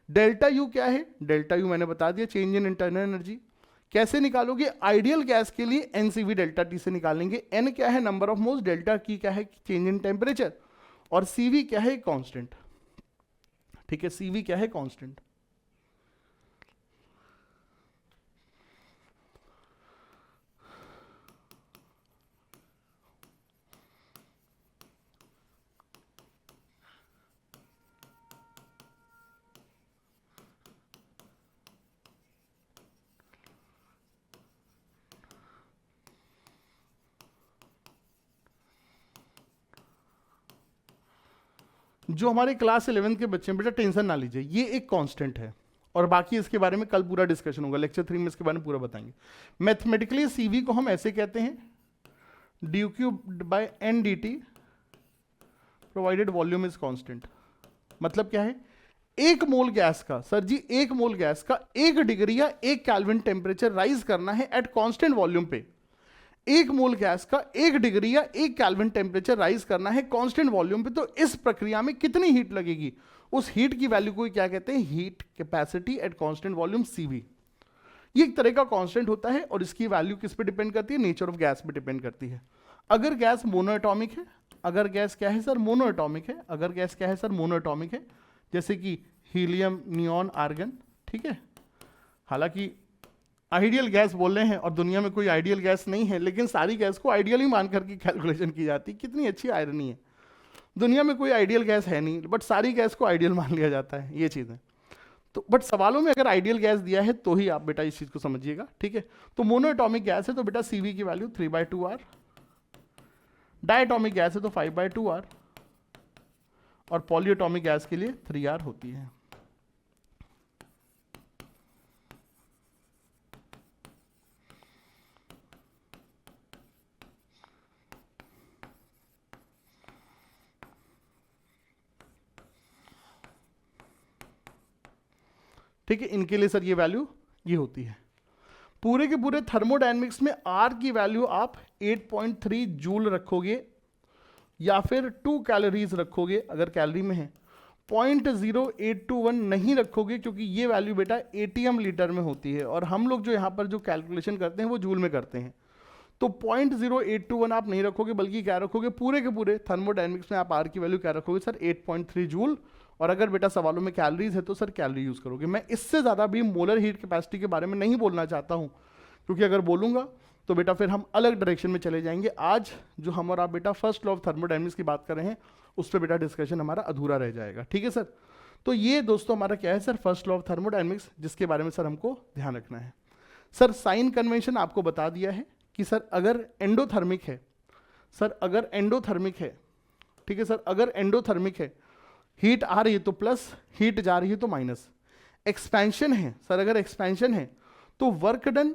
डेल्टा यू क्या है? डेल्टा यू मैंने बता दिया, चेंज इन इंटरनल एनर्जी। कैसे निकालोगे? आइडियल गैस के लिए एनसीवी डेल्टा टी से निकालेंगे। एन क्या है? Number of moles. डेल्टा की क्या है? Change in temperature. और सीवी क्या है? कांस्टेंट, ठीक है। सीवी क्या है? कांस्टेंट। जो हमारे क्लास 11 के बच्चे हैं बेटा, टेंशन ना लीजिए, ये एक कांस्टेंट है और बाकी इसके बारे में कल पूरा डिस्कशन होगा, लेक्चर 3 में इसके बारे में पूरा बताएंगे। मैथमेटिकली सीवी को हम ऐसे कहते हैं, d U cube by n d T provided volume is constant. मतलब क्या है? एक मोल गैस का, सर जी एक मोल गैस का 1 डिग्री या 1 केल्विन टेम्परेचर राइज करना है एट कांस्टेंट वॉल्यूम पे। एक मोल गैस का 1 डिग्री या 1 केल्विन टेम्परेचर राइज करना है कांस्टेंट वॉल्यूम पे, तो इस प्रक्रिया में कितनी हीट लगेगी? उस हीट की वैल्यू को क्या कहते हैं? Heat capacity at constant volume, CV. ये एक तरह का कांस्टेंट होता है और इसकी वैल्यू किस पे डिपेंड करती है? नेचर ऑफ गैस पे डिपेंड करती है। अगर गैस मोनोएटॉमिक है, अगर गैस क्या है सर? मोनोएटॉमिक है। अगर गैस क्या है सर? मोनोएटॉमिक है, जैसे कि हीलियम, नियॉन, आर्गन, ठीक है। हालांकि आइडियल गैस बोल रहे हैं और दुनिया में कोई आइडियल गैस नहीं है, लेकिन सारी गैस को आइडियल ही मान करके कैलकुलेशन की जाती है। कितनी अच्छी आयरनी है, दुनिया में कोई आइडियल गैस है नहीं, बट सारी गैस को आइडियल मान लिया जाता है, ये चीज़ है। तो बट सवालों में अगर आइडियल गैस दिया है तो ही आप बेटा इस चीज़ को समझिएगा, ठीक है। तो मोनोएटॉमिक गैस है तो बेटा सीवी की वैल्यू 3/2R, डायटॉमिक गैस है तो 5/2R, और पॉलीएटॉमिक गैस के लिए 3R होती है। ठीक है, इनके लिए सर ये वैल्यू ये होती है। पूरे के पूरे थर्मोडायनेमिक्स में आर की वैल्यू आप 8.3 जूल रखोगे या फिर 2 कैलोरीज रखोगे अगर कैलोरी में है। 0.0821 नहीं रखोगे क्योंकि ये वैल्यू बेटा एटीएम लीटर में होती है और हम लोग जो यहाँ पर जो कैलकुलेशन करते हैं वो जूल में करते हैं। तो 0.0821 आप नहीं रखोगे, बल्कि क्या रखोगे? पूरे के पूरे थर्मोडायनेमिक्स में आप आर की वैल्यू क्या रखोगे सर? 8.3 जूल। और अगर बेटा सवालों में कैलोरीज है तो सर कैलोरी यूज करोगे। मैं इससे ज़्यादा भी मोलर हीट कैपेसिटी के बारे में नहीं बोलना चाहता हूँ, क्योंकि अगर बोलूँगा तो बेटा फिर हम अलग डायरेक्शन में चले जाएंगे। आज जो हम और आप बेटा फर्स्ट लॉ ऑफ थर्मोडायनेमिक्स की बात कर रहे हैं उस पर बेटा डिस्कशन हमारा अधूरा रह जाएगा, ठीक है सर। तो ये दोस्तों हमारा क्या है sir? First law of thermodynamics, जिसके बारे में सर हमको ध्यान रखना है। सर साइन कन्वेंशन आपको बता दिया है कि सर अगर एंडोथर्मिक है, सर अगर एंडोथर्मिक है, ठीक है सर, अगर एंडोथर्मिक है, हीट आ रही है तो प्लस, हीट जा रही है तो माइनस। एक्सपेंशन है सर, अगर एक्सपेंशन है तो work done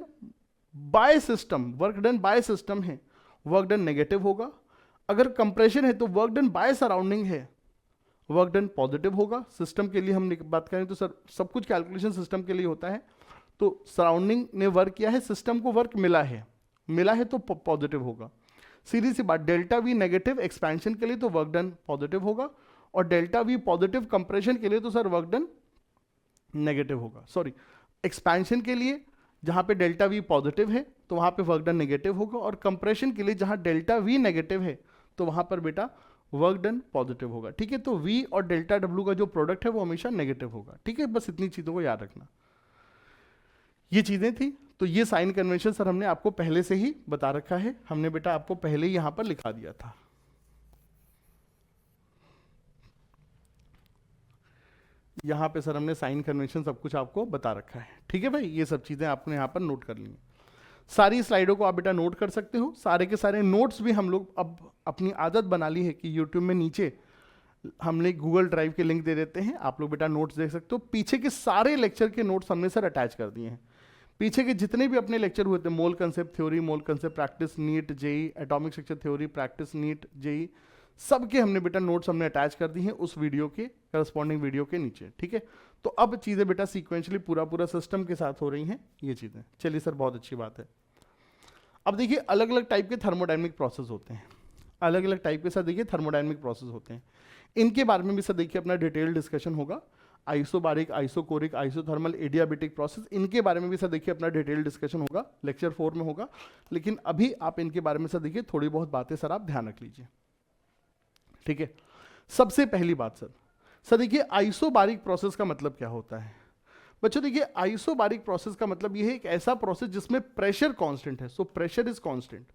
by system, work done by system है, वर्क डन नेगेटिव होगा। अगर कंप्रेशन है तो वर्क डन बाय सराउंडिंग है, वर्क डन पॉजिटिव होगा। सिस्टम के लिए हम बात करें तो सर सब कुछ कैलकुलेशन सिस्टम के लिए होता है। तो सराउंडिंग ने वर्क किया है, सिस्टम को वर्क मिला है, मिला है तो पॉजिटिव होगा। सीधी सी बात, डेल्टा वी नेगेटिव एक्सपेंशन के लिए तो वर्क डन पॉजिटिव होगा, और डेल्टा वी पॉजिटिव कंप्रेशन के लिए तो सर वर्क डन नेगेटिव होगा। सॉरी, एक्सपेंशन के लिए जहां पे डेल्टा वी पॉजिटिव है तो वहां पे वर्क डन नेगेटिव होगा, और कंप्रेशन के लिए जहां डेल्टा वी नेगेटिव है तो वहां पर बेटा वर्क डन पॉजिटिव होगा, ठीक है। तो वी और डेल्टा डब्ल्यू का जो प्रोडक्ट है वो हमेशा नेगेटिव होगा, ठीक है। बस इतनी चीजों को याद रखना, ये चीजें थी। तो ये साइन कन्वेंशन सर हमने आपको पहले से ही बता रखा है, हमने बेटा आपको पहले ही यहां पर लिखा दिया था। यहाँ पे सर हमने साइन कन्वेंशन सब कुछ आपको बता रखा है। ठीक है भाई, ये सब चीज़ें आपने यहाँ पर नोट कर ली हैं। सारी स्लाइडों को आप बेटा नोट कर सकते हो। सारे के सारे नोट्स भी हम लोग अब अपनी आदत बना ली है कि यूट्यूब में नीचे हमने गूगल ड्राइव के लिंक दे देते हैं, आप लोग बेटा नोट्स देख सकते हो। पीछे के सारे लेक्चर के नोट्स हमने सर अटैच कर दिए हैं। पीछे के जितने भी अपने लेक्चर हुए थे, mole concept theory, mole concept practice NEET JEE, atomic structure theory practice NEET JEE, सबके हमने बेटा नोट्स हमने अटैच कर दी हैं उस वीडियो के करस्पॉन्डिंग वीडियो के नीचे। ठीक है, तो अब चीज़ें बेटा सीक्वेंशली पूरा पूरा सिस्टम के साथ हो रही हैं ये चीज़ें। चलिए सर, बहुत अच्छी बात है। अब देखिए अलग अलग टाइप के थर्मोडायनेमिक प्रोसेस होते हैं, अलग अलग टाइप के साथ देखिए थर्मोडायनेमिक प्रोसेस होते हैं। इनके बारे में भी सर देखिए अपना डिटेल डिस्कशन होगा। Isobaric, isochoric, isothermal, adiabatic process, इनके बारे में भी सर देखिए अपना डिटेल डिस्कशन होगा, लेक्चर 4 में होगा। लेकिन अभी आप इनके बारे में सर देखिए थोड़ी बहुत बातें सर आप ध्यान रख लीजिए। ठीक है, सबसे पहली बात सर देखिए आइसोबारिक प्रोसेस का मतलब क्या होता है बच्चों। देखिए आइसोबारिक प्रोसेस का मतलब यह है एक ऐसा प्रोसेस जिसमें प्रेशर कांस्टेंट है। So pressure is constant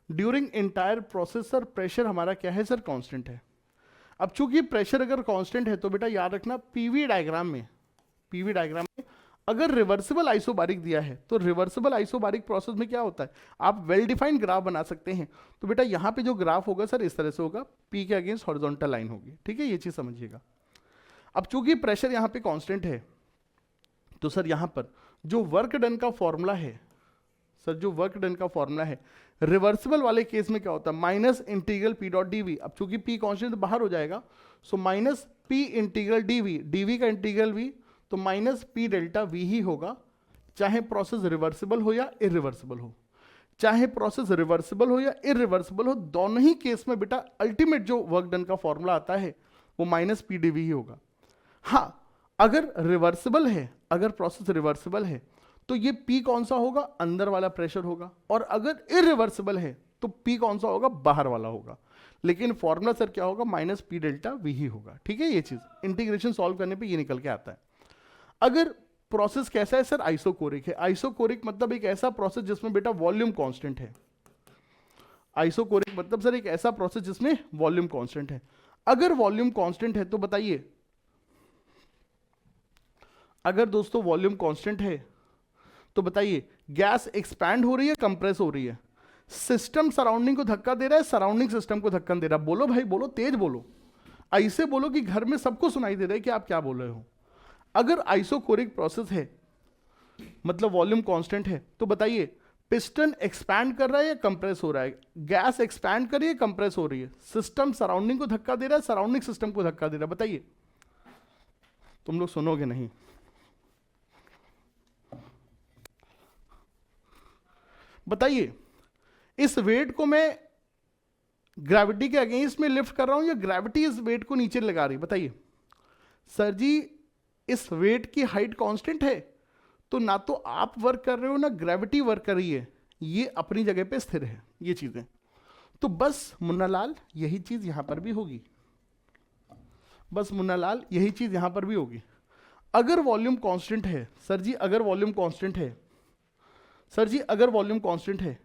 during entire process. Sir pressure हमारा क्या है सर, कांस्टेंट है। अब चूंकि प्रेशर अगर कांस्टेंट है तो बेटा याद रखना पीवी डायग्राम में अगर रिवर्सिबल आइसोबारिक दिया है तो रिवर्सिबल आइसोबारिक प्रोसेस में क्या होता है, आप वेल डिफाइंड ग्राफ बना सकते हैं। तो बेटा यहाँ पे जो ग्राफ होगा सर इस तरह से होगा, पी के अगेंस्ट हॉरिजॉन्टल लाइन होगी। ठीक है, ये चीज समझिएगा। अब चूंकि प्रेशर यहाँ पे कांस्टेंट है तो सर यहाँ पर जो वर्क डन का फॉर्मूला है सर, जो वर्क डन का फॉर्मूला है रिवर्सिबल वाले केस में क्या होता है, minus integral P dot d V. अब चूंकि पी कांस्टेंट बाहर हो जाएगा, so minus P integral d V, d V का इंटीग्रल वी, तो माइनस पी डेल्टा वी ही होगा, चाहे प्रोसेस रिवर्सिबल हो या इरिवर्सिबल हो। चाहे प्रोसेस रिवर्सिबल हो या इरिवर्सिबल हो, दोनों ही केस में बेटा अल्टीमेट जो वर्क डन का फॉर्मूला आता है वो माइनस पी डीवी ही होगा। हाँ, अगर रिवर्सिबल है, अगर प्रोसेस रिवर्सिबल है तो ये P कौन सा होगा, अंदर वाला प्रेशर होगा। और अगर इरिवर्सिबल है तो P कौन सा होगा, बाहर वाला होगा। लेकिन फॉर्मूला सर क्या होगा, माइनस पी डेल्टा वी ही होगा। ठीक है, ये चीज इंटीग्रेशन सॉल्व करने पे ये निकल के आता है। अगर प्रोसेस कैसा है सर, आइसोकोरिक है। आइसोकोरिक मतलब एक ऐसा प्रोसेस जिसमें बेटा वॉल्यूम कांस्टेंट है। आइसोकोरिक मतलब सर एक ऐसा प्रोसेस जिसमें वॉल्यूम कांस्टेंट है। अगर वॉल्यूम कांस्टेंट है तो बताइए, अगर दोस्तों वॉल्यूम कांस्टेंट है तो बताइए गैस एक्सपैंड हो रही है, कंप्रेस हो रही है, सिस्टम सराउंडिंग को धक्का दे रहा है, सराउंडिंग सिस्टम को धक्का दे रहा है। बोलो भाई बोलो, तेज बोलो, ऐसे बोलो कि घर में सबको सुनाई दे रहा है कि आप क्या बोल रहे हो। अगर आइसोकोरिक प्रोसेस है मतलब वॉल्यूम कांस्टेंट है तो बताइए पिस्टन एक्सपैंड कर रहा है या कंप्रेस हो रहा है, गैस एक्सपैंड कर रही है, कंप्रेस हो रही है, सिस्टम सराउंडिंग को धक्का दे रहा है, सराउंडिंग सिस्टम को धक्का दे रहा है। बताइए, तुम लोग सुनोगे नहीं। बताइए इस वेट को मैं ग्रेविटी के अगेंस्ट में लिफ्ट कर रहा हूं या ग्रेविटी इस वेट को नीचे लगा रही। बताइए सर जी, इस वेट की हाइट कांस्टेंट है तो ना तो आप वर्क कर रहे हो ना ग्रेविटी वर्क कर रही है, ये अपनी जगह पे स्थिर है ये चीजें। तो बस मुन्नालाल यही चीज यहां पर भी होगी, बस मुन्नालाल यही चीज यहां पर भी होगी। अगर वॉल्यूम कांस्टेंट है सर जी, अगर वॉल्यूम कांस्टेंट है सर जी, अगर वॉल्यूम कांस्टेंट है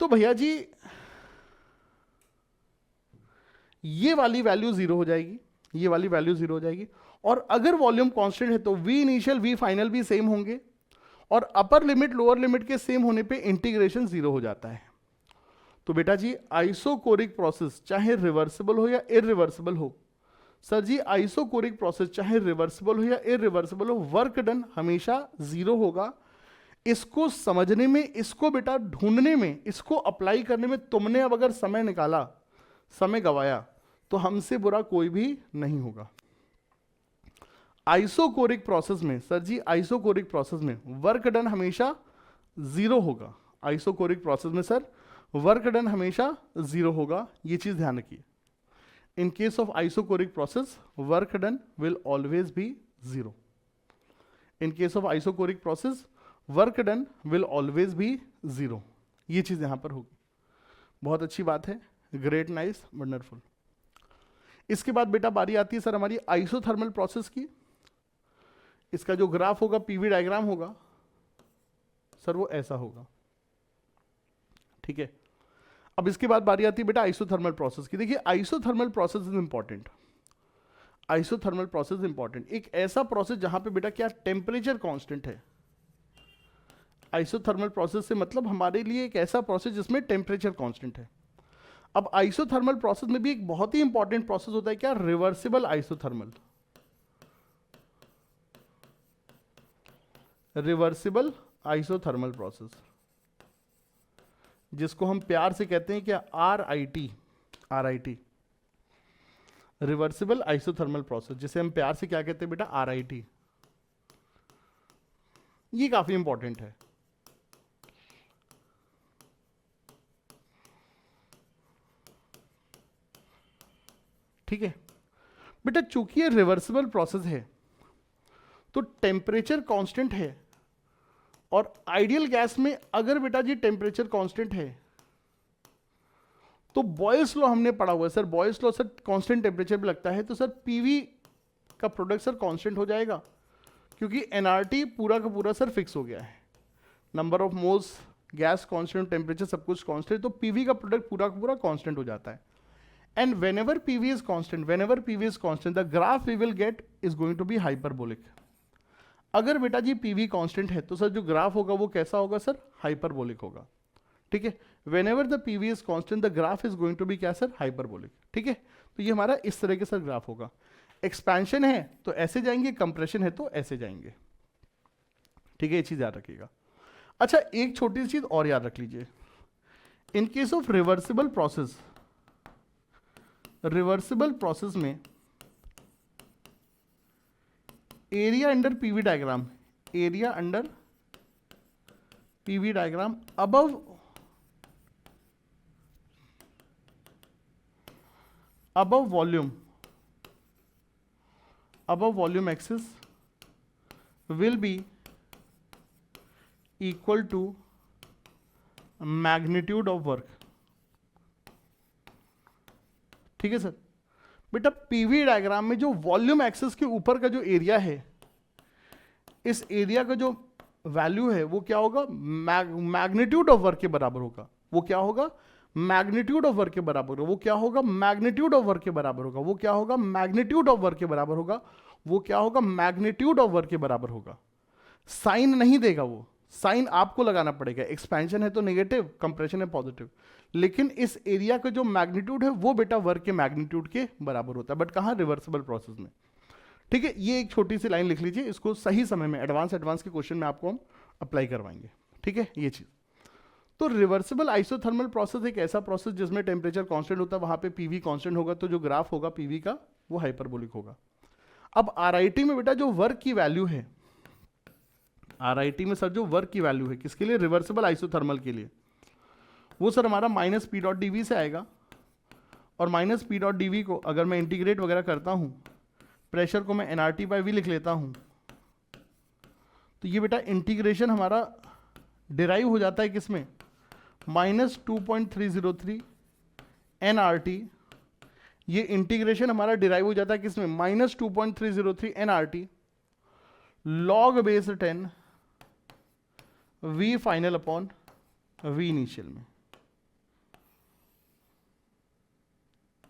तो भैया जी ये वाली वैल्यू जीरो हो जाएगी, ये वाली वैल्यू जीरो हो जाएगी। और अगर वॉल्यूम कांस्टेंट है तो वी इनिशियल वी फाइनल भी सेम होंगे और अपर लिमिट लोअर लिमिट के सेम होने पे इंटीग्रेशन जीरो हो जाता है। तो बेटा जी आइसोकोरिक प्रोसेस चाहे रिवर्सिबल हो या इरिवर्सिबल हो, सर जी आइसोकोरिक प्रोसेस चाहे रिवर्सिबल हो या इरिवर्सिबल हो, वर्क डन हमेशा जीरो होगा। इसको समझने में, इसको बेटा ढूंढने में, इसको अप्लाई करने में तुमने अब अगर समय निकाला, समय गवाया, तो हमसे बुरा कोई भी नहीं होगा। आइसोकोरिक प्रोसेस में सर जी, आइसोकोरिक प्रोसेस में वर्क डन हमेशा जीरो होगा। आइसोकोरिक प्रोसेस में सर वर्क डन हमेशा जीरो होगा, ये चीज ध्यान रखिए। In case of isocoric process, work done will always be zero. In case of isocoric process, work done will always be zero. ये चीज यहां पर होगी। बहुत अच्छी बात है, ग्रेट, नाइस, वंडरफुल। इसके बाद बेटा बारी आती है सर हमारी आइसोथर्मल प्रोसेस की। इसका जो ग्राफ होगा, पीवी डायग्राम होगा सर, वो ऐसा होगा। ठीक है, अब इसके बाद बारी आती है बेटा आइसोथर्मल प्रोसेस की। देखिए isothermal process is important. Isothermal process important, एक ऐसा प्रोसेस जहां पे बेटा क्या टेम्परेचर कांस्टेंट है। आइसोथर्मल प्रोसेस से मतलब हमारे लिए एक ऐसा प्रोसेस जिसमें टेम्परेचर कांस्टेंट है। अब आइसोथर्मल प्रोसेस में भी एक बहुत ही इंपॉर्टेंट प्रोसेस होता है क्या, reversible isothermal. Reversible isothermal process, जिसको हम प्यार से कहते हैं क्या, RIT। RIT reversible isothermal process, जिसे हम प्यार से क्या कहते हैं बेटा, RIT। ये काफी इंपॉर्टेंट है। ठीक है बेटा, चूंकि ये रिवर्सिबल प्रोसेस है तो टेम्परेचर कांस्टेंट है, और आइडियल गैस में अगर बेटा जी टेम्परेचर कांस्टेंट है तो बॉयल्स लॉ हमने पढ़ा हुआ है sir. Boyle's law sir constant temperature पे लगता है, तो सर पीवी का प्रोडक्ट सर कांस्टेंट हो जाएगा, क्योंकि एनआरटी पूरा का पूरा सर फिक्स हो गया है। Number of moles, gas constant, temperature सब कुछ कांस्टेंट, तो पीवी का प्रोडक्ट पूरा का पूरा कांस्टेंट हो जाता है। And whenever PV is constant, the graph we will get is going to be hyperbolic। अगर बेटा जी PV कांस्टेंट है तो सर जो ग्राफ होगा वो कैसा होगा सर, हाइपरबोलिक होगा। ठीक है, whenever the PV is constant, the graph is going to be क्या सर, हाइपरबोलिक। ठीक है, तो ये हमारा इस तरह के सर ग्राफ होगा। एक्सपेंशन है तो ऐसे जाएंगे, कंप्रेशन है तो ऐसे जाएंगे। ठीक है, ये चीज याद रखिएगा। अच्छा, एक छोटी सी चीज और याद रख लीजिए, in case of reversible process, reversible process में area under PV diagram, area under PV diagram above volume axis will be equal to magnitude of work. ठीक है सर, बेटा पीवी डायग्राम में जो वॉल्यूम एक्सिस के ऊपर का जो एरिया है, इस एरिया का जो वैल्यू है वो क्या होगा, मैग्नीट्यूड ऑफ वर्क के बराबर होगा। वो क्या होगा, मैग्नीट्यूड ऑफ वर्क के बराबर होगा। वो क्या होगा, मैग्नीट्यूड ऑफ वर्क के बराबर होगा। वो क्या होगा, मैग्नीट्यूड ऑफ वर्क के बराबर होगा। वो क्या होगा, मैग्नीट्यूड ऑफ वर्क के बराबर होगा। साइन नहीं देगा वो, साइन आपको लगाना पड़ेगा। एक्सपेंशन है तो नेगेटिव, कंप्रेशन है पॉजिटिव, लेकिन इस एरिया का जो मैग्नीट्यूड है वो बेटा वर्क के मैग्नीट्यूड के बराबर होता है, बट कहाँ, रिवर्सिबल प्रोसेस में। ठीक है, ये एक छोटी सी लाइन लिख लीजिए, इसको सही समय में एडवांस के क्वेश्चन में आपको हम अप्लाई करवाएंगे। ठीक है, ये चीज। तो रिवर्सिबल आइसोथर्मल प्रोसेस एक ऐसा प्रोसेस जिसमें टेम्परेचर कांस्टेंट होता है, वहां पे पीवी कांस्टेंट होगा, तो जो ग्राफ होगा पीवी का वो हाइपरबोलिक होगा। अब आरआईटी में बेटा जो वर्क की वैल्यू है, आरआईटी में सर जो वर्क की वैल्यू है किसके लिए, रिवर्सिबल आइसोथर्मल के लिए, वो सर हमारा minus P dot D V से आएगा। और minus P dot D V को अगर मैं इंटीग्रेट वगैरह करता हूं, प्रेशर को मैं n R T by V लिख लेता हूं, तो ये बेटा इंटीग्रेशन हमारा डिराइव हो जाता है किसमें, -2.303 एन आर टी। ये इंटीग्रेशन हमारा डिराइव हो जाता है किसमें, -2.303 n R T log base 10 V final upon V initial में।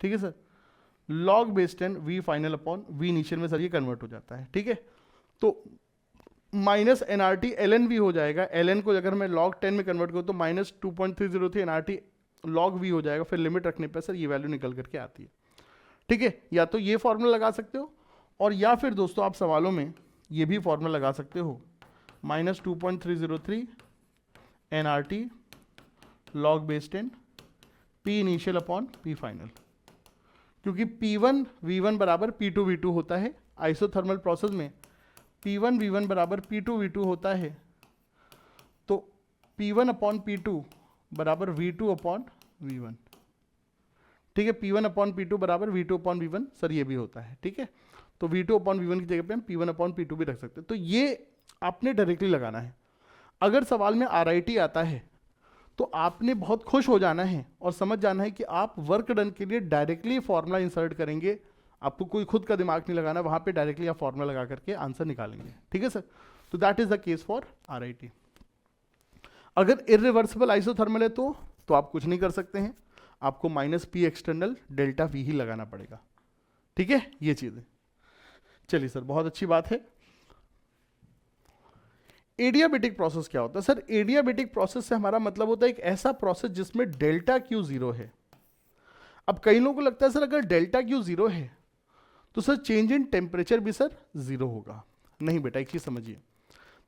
ठीक है sir, log base 10 V final upon V initial में सर ये कन्वर्ट हो जाता है। ठीक है, तो minus n R T L N V हो जाएगा। एल एन को अगर मैं लॉग 10 में कन्वर्ट करूँ तो -2.303 n R T log V हो जाएगा। फिर लिमिट रखने पर सर ये वैल्यू निकल करके आती है। ठीक है, या तो ये फॉर्मूला लगा सकते हो, और या फिर दोस्तों आप सवालों में ये भी फॉर्मूला लगा सकते हो, -2.303 n R T log base 10 P initial upon P final, क्योंकि P1 V1 बराबर P2 V2 होता है। आइसोथर्मल प्रोसेस में P1 V1 बराबर P2 V2 होता है, तो P1 अपॉन P2 बराबर V2 अपॉन V1। ठीक है, P1 अपॉन P2 बराबर V2 अपॉन V1 सर ये भी होता है। ठीक है, तो V2 अपॉन V1 की जगह पे हम P1 अपॉन P2 भी रख सकते हैं। तो ये आपने डायरेक्टली लगाना है। अगर सवाल में RIT आता है तो आपने बहुत खुश हो जाना है और समझ जाना है कि आप वर्क डन के लिए डायरेक्टली फॉर्मूला इंसर्ट करेंगे। आपको कोई खुद का दिमाग नहीं लगाना, वहां पे डायरेक्टली आप फॉर्मूला लगा करके आंसर निकालेंगे। ठीक है सर, तो that is the case for RIT। अगर इरिवर्सिबल आइसोथर्मल है तो आप कुछ नहीं कर सकते हैं, आपको -P एक्सटर्नल डेल्टा V ही लगाना पड़ेगा। ठीक है, ये चीज़ है। चलिए सर, बहुत अच्छी बात है। एडियाबेटिक प्रोसेस क्या होता है सर? एडियाबेटिक प्रोसेस से हमारा मतलब होता है एक ऐसा प्रोसेस जिसमें डेल्टा क्यू जीरो है। अब कई लोगों को लगता है सर अगर डेल्टा क्यू जीरो है तो सर चेंज इन टेम्परेचर भी सर जीरो होगा। नहीं बेटा, एक चीज समझिए,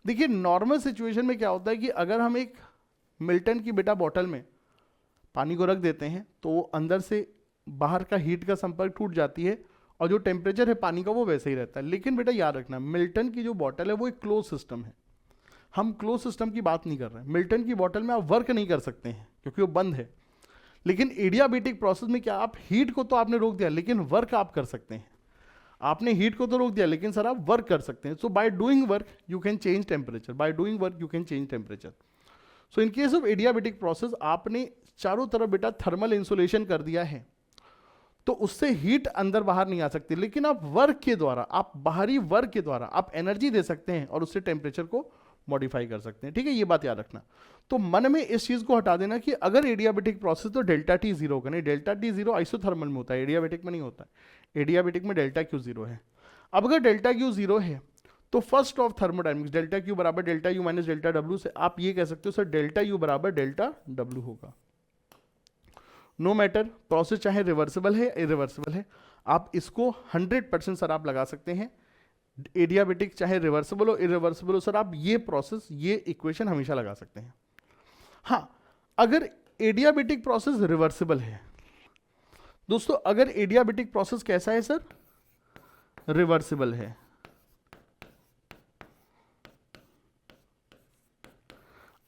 देखिए नॉर्मल सिचुएशन में क्या होता है कि अगर हम एक मिल्टन की बेटा बॉटल में पानी को रख देते हैं तो वो अंदर से बाहर का हीट का संपर्क टूट जाती है और जो टेम्परेचर है पानी का वो वैसे ही रहता है। लेकिन बेटा याद रखना, मिल्टन की जो बॉटल है वो एक क्लोज सिस्टम है, हम क्लोज सिस्टम की बात नहीं कर रहे हैं। मिल्टन की बॉटल में आप वर्क नहीं कर सकते हैं क्योंकि वो बंद है। लेकिन एडियाबेटिक प्रोसेस में क्या, आप हीट को तो आपने रोक दिया लेकिन वर्क आप कर सकते हैं। आपने हीट को तो रोक दिया लेकिन सर आप वर्क कर सकते हैं। So by doing work you can change temperature, by doing work you can change temperature. So in case of adiabatic process आपने चारों तरफ बेटा थर्मल इंसुलेशन कर दिया है तो उससे हीट अंदर बाहर नहीं आ सकती, लेकिन आप वर्क के द्वारा, आप बाहरी वर्क के द्वारा आप एनर्जी दे सकते हैं और उससे टेम्परेचर को मॉडिफाई कर सकते हैं। ठीक है, ये बात याद रखना। तो मन में इस चीज को हटा देना कि अगर एडियाबेटिक प्रोसेस तो डेल्टा टी जीरो होगा। नहीं, डेल्टा टी जीरो आइसोथर्मल में होता है, एडियाबेटिक में नहीं होता है। एडियाबेटिक में डेल्टा क्यू जीरो है। अब अगर डेल्टा क्यू जीरो है तो first of thermodynamics delta Q बराबर delta U minus delta W से आप ये कह सकते हो सर डेल्टा यू बराबर डेल्टा डब्ल्यू होगा। नो मैटर प्रोसेस चाहे रिवर्सिबल है इरिवर्सिबल है, आप इसको 100% सर आप लगा सकते हैं। एडियाबेटिक चाहे रिवर्सिबल हो इरिवर्सिबल हो सर, आप ये प्रोसेस ये इक्वेशन हमेशा लगा सकते हैं। हाँ, अगर एडियाबेटिक प्रोसेस रिवर्सिबल है दोस्तों, अगर एडियाबेटिक प्रोसेस कैसा है सर? रिवर्सिबल है।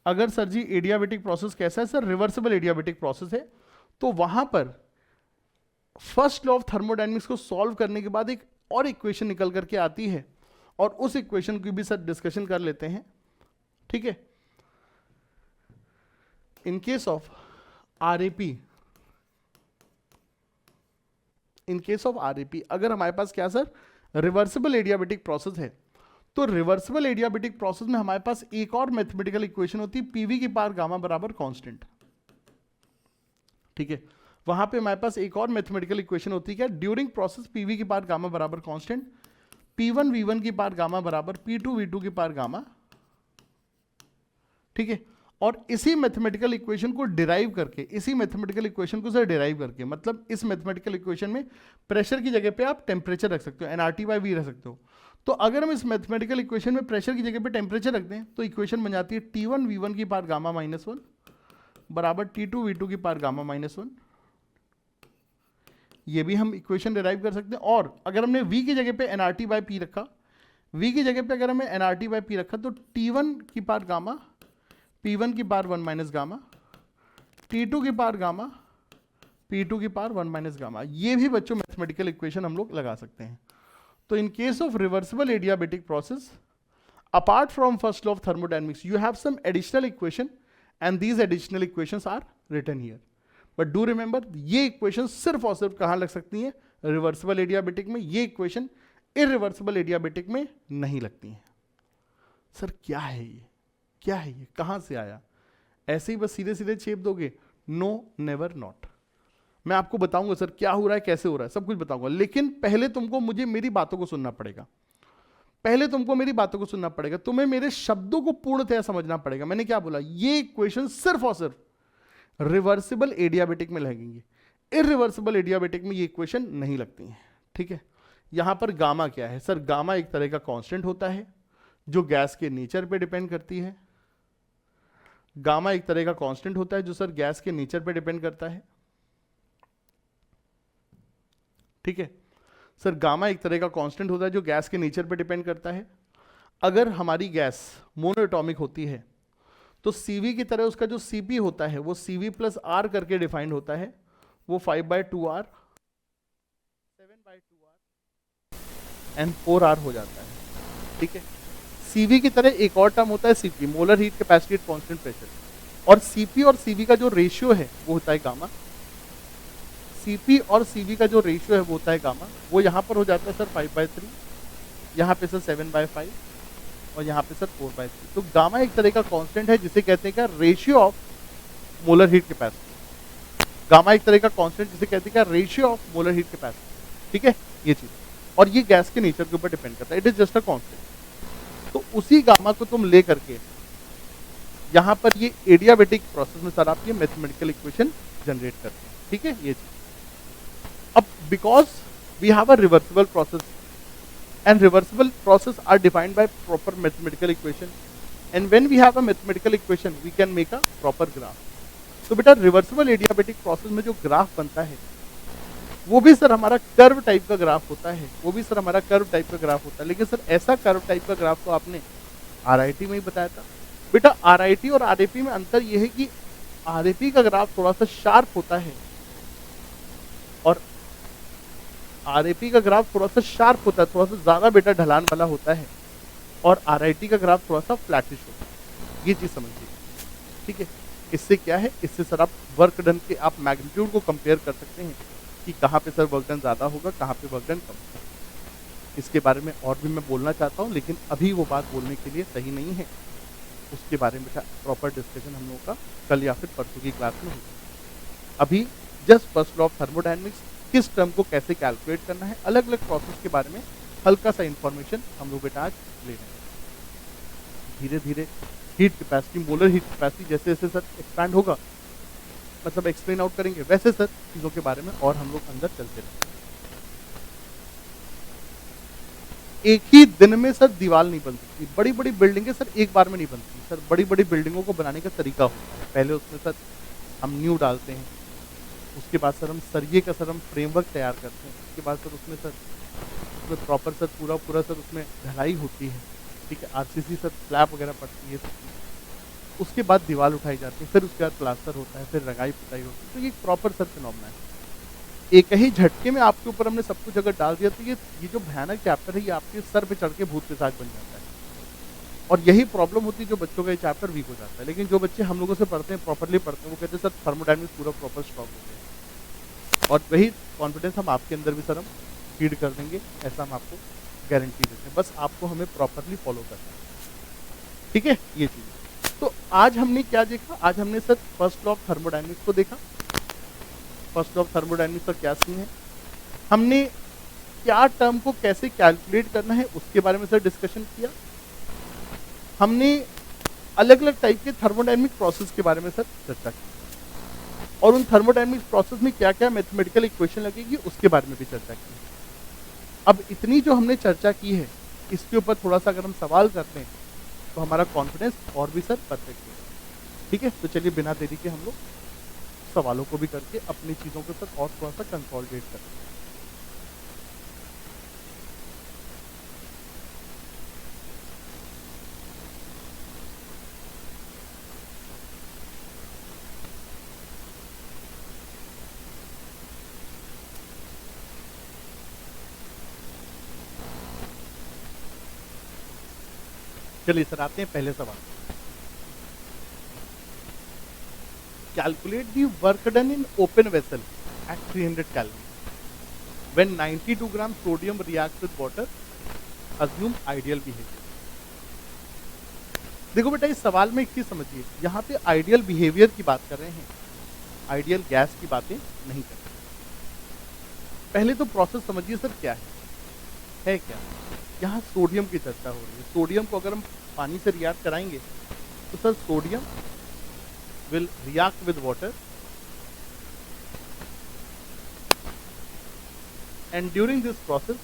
अगर सर जी एडियाबेटिक प्रोसेस कैसा है सर? रिवर्सिबल एडियाबेटिक प्रोसेस है, तो वहां पर फर्स्ट लॉ ऑफ थर्मोडायनेमिक्स को सॉल्व करने के बाद एक और इक्वेशन निकल करके आती है और उस इक्वेशन की भी सर डिस्कशन कर लेते हैं। ठीक है, इन case of RAP, in case of RAP अगर हमारे पास क्या सर रिवर्सिबल एडियाबेटिक प्रोसेस है तो रिवर्सिबल एडियाबेटिक प्रोसेस में हमारे पास एक और मैथमेटिकल इक्वेशन होती है पीवी की पावर गामा बराबर कांस्टेंट। ठीक है, वहां पे हमारे पास एक और मैथमेटिकल इक्वेशन होती है क्या? ड्यूरिंग प्रोसेस पीवी की पावर गामा बराबर कांस्टेंट, P1 V1 की पावर गामा बराबर P2 V2 की पावर गामा। ठीक है, और इसी मैथमेटिकल इक्वेशन को डिराइव करके, इसी मैथमेटिकल इक्वेशन को सर डिराइव करके, मतलब इस मैथमेटिकल इक्वेशन में प्रेशर की जगह पे आप टेम्परेचर रख सकते हो, एनआरटी बाई वी रख सकते हो। तो अगर हम इस मैथमेटिकल इक्वेशन में प्रेशर की जगह पे टेम्परेचर रख दें तो इक्वेशन बन जाती है T1 V1 की पावर गामा -1 बराबर T2 V2 की पावर गामा -1। ये भी हम इक्वेशन डिराइव कर सकते हैं। और अगर हमने V की जगह पे एनआरटी बाई पी रखा, V की जगह पे अगर हमें एनआरटी बाई पी रखा तो T1 की पावर गामा P1 की पावर 1 माइनस गामा, T2 की पावर गामा P2 की पावर 1 माइनस गामा। ये भी बच्चों मैथमेटिकल इक्वेशन हम लोग लगा सकते हैं। तो इन case of reversible adiabatic process, apart from first law of thermodynamics, you have some additional equation and these additional equations are written here. But do remember, ये equation सिर्फ और सिर्फ कहाँ लग सकती हैं? रिवर्सिबल एडियाबेटिक में। ये इक्वेशन इरिवर्सिबल एडियाबेटिक में नहीं लगती हैं। सर क्या है ये, क्या है ये, कहाँ से आया? ऐसे ही बस सीधे सीधे छेप दोगे? No, never, not. मैं आपको बताऊंगा सर क्या हो रहा है, कैसे हो रहा है, सब कुछ बताऊंगा, लेकिन पहले तुमको मुझे मेरी बातों को सुनना पड़ेगा। पहले तुमको मेरी बातों को सुनना पड़ेगा, तुम्हें मेरे शब्दों को पूर्णतः समझना पड़ेगा। मैंने क्या बोला? ये इक्वेशन सिर्फ और सिर्फ रिवर्सिबल एडियाबेटिक में लगेंगी, इरिवर्सिबल एडियाबेटिक में ये इक्वेशन नहीं लगती हैं। ठीक है, यहां पर गामा क्या है सर? गामा एक तरह का कांस्टेंट होता है जो गैस के नेचर पे डिपेंड करती है। गामा एक तरह का कांस्टेंट होता है जो सर गैस के नेचर पे डिपेंड करता है। ठीक है सर, गामा एक तरह का कांस्टेंट होता है जो गैस के नेचर पे डिपेंड करता है। अगर हमारी गैस मोनोएटॉमिक होती है तो सीवी की तरह उसका जो सीपी होता है वो सीवी प्लस आर करके डिफाइंड होता है, वो 5/2R, 7/2R एंड 4R हो जाता है। ठीक है, सीवी की तरह एक और टर्म होता है CP, molar heat capacity at constant pressure, और सीपी और सीवी का जो रेशियो है वो होता है गामा। सीपी और सीवी का जो रेशियो है वो होता है गामा। वो यहाँ पर हो जाता है सर 5/3, यहाँ पे सर 7/5 और यहाँ पे सर 4/3। तो गामा एक तरह का कांस्टेंट है जिसे कहते हैं क्या? Ratio of molar heat capacity. Gamma एक तरह का कांस्टेंट जिसे कहते हैं क्या? Ratio of molar heat capacity. ठीक है, ये चीज। और ये गैस के नेचर के ऊपर डिपेंड करता है, it is just a constant. तो उसी गामा को तुम ले करके यहाँ पर ये एडियाबेटिक प्रोसेस में सर आप ये मैथमेटिकल इक्वेशन जनरेट करते हैं, ठीक है ये चीज। अब because we have a reversible process and reversible process are defined by proper mathematical equation, and when we have a mathematical equation we can make a proper graph। तो बेटा reversible adiabatic process में जो graph बनता है वो भी sir हमारा curve type का ग्राफ होता है, वो भी सर हमारा कर्व टाइप का ग्राफ होता है। लेकिन सर ऐसा कर्व टाइप का ग्राफ तो आपने आरआईटी में ही बताया था। बेटा आरआईटी और आरएपी में अंतर ये है कि आरएपी का ग्राफ थोड़ा सा शार्प होता है और आरएपी का ग्राफ थोड़ा सा शार्प होता है, थोड़ा सा ज्यादा बेटा ढलान वाला होता है, और आरआईटी का ग्राफ थोड़ा सा फ्लैटिश होता है। ये चीज समझिए, ठीक है। इससे क्या है, इससे सर आप वर्क डन के आप मैग्नीट्यूड को कंपेयर कर सकते हैं कि कहाँ पे सर वर्क डन ज्यादा होगा, कहाँ पे वर्क डन कम होगा। इसके बारे में और भी मैं बोलना चाहता हूँ, लेकिन अभी वो बात बोलने के लिए सही नहीं है। उसके बारे में बेटा प्रॉपर डिस्कशन हम लोगों का कल या फिर परसों की क्लास में होगा। अभी just first law of thermodynamics, किस टर्म को कैसे कैलकुलेट करना है, अलग अलग प्रोसेस के बारे में हल्का सा इंफॉर्मेशन हम लोग बेटा आज ले रहे हैं। धीरे धीरे heat capacity, molar heat capacity जैसे जैसे सर एक्सपैंड होगा, मतलब एक्सप्लेन आउट करेंगे, वैसे सर चीजों के बारे में और हम लोग अंदर चलते रहेंगे। एक ही दिन में सर दीवार नहीं बन सकती, बड़ी बड़ी बिल्डिंगें सर एक बार में नहीं बनती सर। बड़ी बड़ी बिल्डिंगों को बनाने का तरीका होता है, पहले उसमें सर हम नींव डालते हैं, उसके बाद सर हम सरिये का सर हम फ्रेमवर्क तैयार करते हैं, उसके बाद सर उसमें प्रॉपर सर पूरा सर उसमें ढलाई होती है, ठीक है, आरसीसी सर स्लैब वगैरह पड़ती है, उसके बाद दीवार उठाई जाती है, फिर उसके बाद प्लास्टर होता है, फिर रंगाई पुताई होती है। तो ये एक प्रॉपर सर फिनोमेना है। एक ही झटके में आपके ऊपर हमने सब कुछ अगर डाल दिया तो ये जो भयानक चैप्टर है ये आपके सर पे चढ़ के भूत पिशाच बन जाता है। और यही प्रॉब्लम होती है जो बच्चों का ये चैप्टर वीक हो जाता है। लेकिन जो बच्चे हम लोगों से पढ़ते हैं, प्रॉपरली पढ़ते हैं, वो कहते हैं सर थर्मोडायनेमिक्स पूरा प्रॉपर स्ट्रॉन्ग हो गया। और वही कॉन्फिडेंस हम आपके अंदर भी सर हम फीड कर देंगे, ऐसा हम आपको गारंटी देते हैं। बस आपको हमें प्रॉपरली फॉलो करना है, ठीक है ये चीज। तो आज हमने क्या देखा, आज हमने sir first law of thermodynamics को देखा। फर्स्ट लॉ ऑफ थर्मोडायनेमिक्स का क्या सीन है, हमने क्या टर्म को कैसे कैलकुलेट करना है उसके बारे में सर डिस्कशन किया। हमने अलग अलग टाइप के थर्मोडायनेमिक प्रोसेस के बारे में सर चर्चा की, और उन थर्मोडायनेमिक प्रोसेस में क्या क्या मैथमेटिकल इक्वेशन लगेगी उसके बारे में भी चर्चा की। अब इतनी जो हमने चर्चा की है, इसके ऊपर थोड़ा सा अगर हम सवाल करते हैं तो हमारा कॉन्फिडेंस और भी सर परफेक्ट है, ठीक है। तो चलिए बिना देरी के हम लोग सवालों को भी करके अपनी चीजों को सर और थोड़ा सा कंसोलिडेट करते हैं। चलिए सर आते हैं पहले सवाल। Calculate the work done in open vessel eight 300 kelvin when 92 gram sodium react with water, assume ideal behaviour. देखो बेटा इस सवाल में एक चीज समझिए, यहाँ पे आइडियल बिहेवियर की बात कर रहे हैं, आइडियल गैस की बातें नहीं कर रहे। पहले तो प्रोसेस समझिए सर क्या है क्या। यहाँ सोडियम की चर्चा हो रही है। सोडियम को अगर हम पानी से रिएक्ट कराएंगे तो sir sodium will react with water and during this process